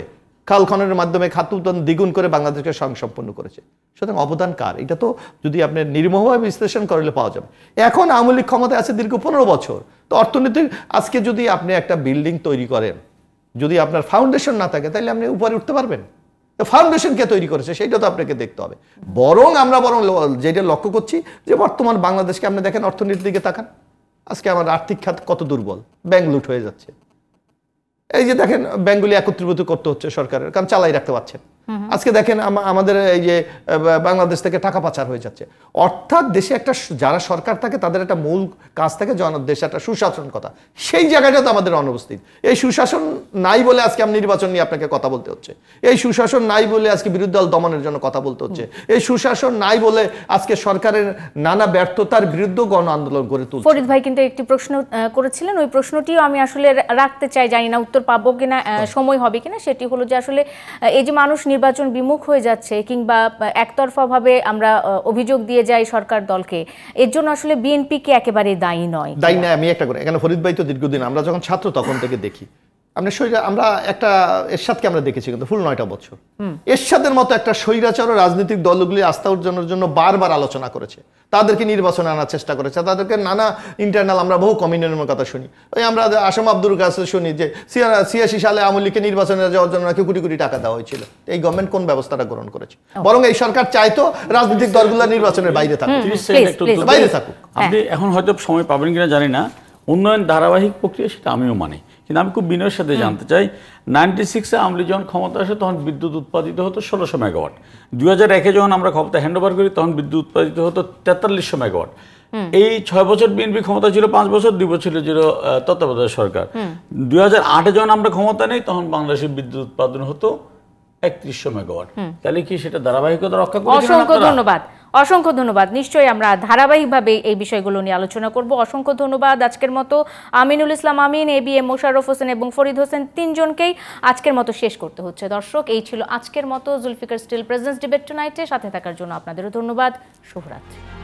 Speaker 2: খাল খননের মাধ্যমে খাদ্য উৎপাদন দ্বিগুণ করে বাংলাদেশকে স্বয়ংসম্পন্ন করেছে। সুতরাং অবদান কার? এটা তো যদি আপনি নির্মোহভাবে বিশ্লেষণ করলে পাওয়া যাবে। এখন আওয়ামী লীগ ক্ষমতায় আছে দীর্ঘ 15 বছর। তো অর্থনৈতিক আজকে যদি আপনি একটা বিল্ডিং তৈরি করেন, যদি আপনার ফাউন্ডেশন না থাকে, তাহলে আপনি উপরে উঠতে পারবেন? ফাউন্ডেশন কে তৈরি করেছে সেটা তো আপনাকে দেখতে হবে। বরং আমরা যেটা লক্ষ্য করছি যে বর্তমান বাংলাদেশকে আপনি দেখেন, অর্থনীতির দিকে তাকান, আজকে আমার আর্থিক খাত কত দুর্বল, ব্যাংক লুট হয়ে যাচ্ছে। এই যে দেখেন ব্যাংকগুলি একত্রীভূত করতে হচ্ছে সরকারের, কারণ চালাই রাখতে পারছেন। আজকে দেখেন আমাদের এই যে বাংলাদেশ থেকে টাকা পাচার হয়ে যাচ্ছে। অর্থাৎ দেশে একটা যারা সরকার থাকে তাদের একটা মূল কাজ থাকে দেশে একটা সুশাসন কথা, সেই জায়গাটা তো আমাদের অনুপস্থিত। এই সুশাসন নাই বলে আজকে আমি নির্বাচন নিয়ে আপনাকে কথা বলতে হচ্ছে। এই সুশাসন নাই বলে আজকে বিরোধী দল দমনের জন্য কথা বলতে হচ্ছে। এই সুশাসন নাই বলে আজকে সরকারের নানা ব্যর্থতার বিরুদ্ধে গণ আন্দোলন গড়ে তুলছে।
Speaker 1: ফরিদ ভাই কিন্তু একটি প্রশ্ন করেছিলেন, ওই প্রশ্নটিও আমি আসলে রাখতে চাই, জানি না উত্তর পাবো কিনা, সময় হবে কিনা। সেটি হলো যে আসলে এই যে মানুষ নির্বাচন বিমুখ হয়ে যাচ্ছে, কিংবা একতরফাভাবে আমরা অভিযোগ দিয়ে যাই সরকার দলকে, এর জন্য আসলে বিএনপি কে একেবারে দায়ী নয়?
Speaker 2: দায়ী নয়। আমি একটা করে এখানে ফরিদ ভাই তো দীর্ঘদিন, আমরা যখন ছাত্র তখন থেকে দেখি, আমরা একটা এরশাদকে আমরা দেখেছি কিন্তু ফুল 9টা বছর এরশাদের মতো একটা স্বৈরাচার রাজনৈতিক দলগুলি আস্থা অর্জনের জন্য বারবার আলোচনা করেছে, তাদেরকে নির্বাচনে আনার চেষ্টা করেছে, তাদেরকে নানা ইন্টারনাল আমরা বহু কমিউনিয়নের কথা শুনি। ওই আমরা আসাম আব্দুর কাছে শুনি যে 86 সালে আওয়ামী লীগকে নির্বাচনে যাওয়ার জন্য নাকি কোটি কোটি টাকা দেওয়া হয়েছিল। এই গভর্নমেন্ট কোন ব্যবস্থাটা গ্রহণ করেছে? বরং এই সরকার চাইতো রাজনৈতিক দলগুলো নির্বাচনের বাইরে থাকুক, বাইরে থাকুক।
Speaker 3: আপনি এখন হয়তো সময় পাবেন কিনা জানি না, উন্নয়ন ধারাবাহিক প্রক্রিয়া সেটা আমিও মানি, কিন্তু আমি খুব বিনয়ের সাথে জানতে চাই 96-এ আওয়ামী লীগ যখন ক্ষমতা আসে তখন বিদ্যুৎ উৎপাদিত হতো 1600 মেগাওয়াট। 2001-এ যখন আমরা ক্ষমতা হ্যান্ড ওভার করি তখন বিদ্যুৎ উৎপাদিত হতো 4300 মেগাওয়াট। এই 6 বছর বিএনপি ক্ষমতা ছিল, 5 বছর 2 বছর ছিল তত্ত্বাবধায়ক সরকার। 2008-এ যখন আমরা ক্ষমতা নেই তখন বাংলাদেশের বিদ্যুৎ উৎপাদন হতো 3100 মেগাওয়াট। তাহলে কি সেটা ধারাবাহিকতা রক্ষা করেছে?
Speaker 1: অসংখ্য ধন্যবাদ। নিশ্চয়ই আমরা ধারাবাহিকভাবে এই বিষয়গুলো নিয়ে আলোচনা করব। অসংখ্য ধন্যবাদ আজকের মতো আমিনুল ইসলাম আমিন, ABM মোশাররফ হোসেন এবং ফরিদ হোসেন, তিনজনকেই আজকের মতো শেষ করতে হচ্ছে। দর্শক, এই ছিল আজকের মতো জুলফিকার স্টিল প্রেজেন্স ডিবেট টুনাইটে। সাথে থাকার জন্য আপনাদেরও ধন্যবাদ। শুভরাত্রি।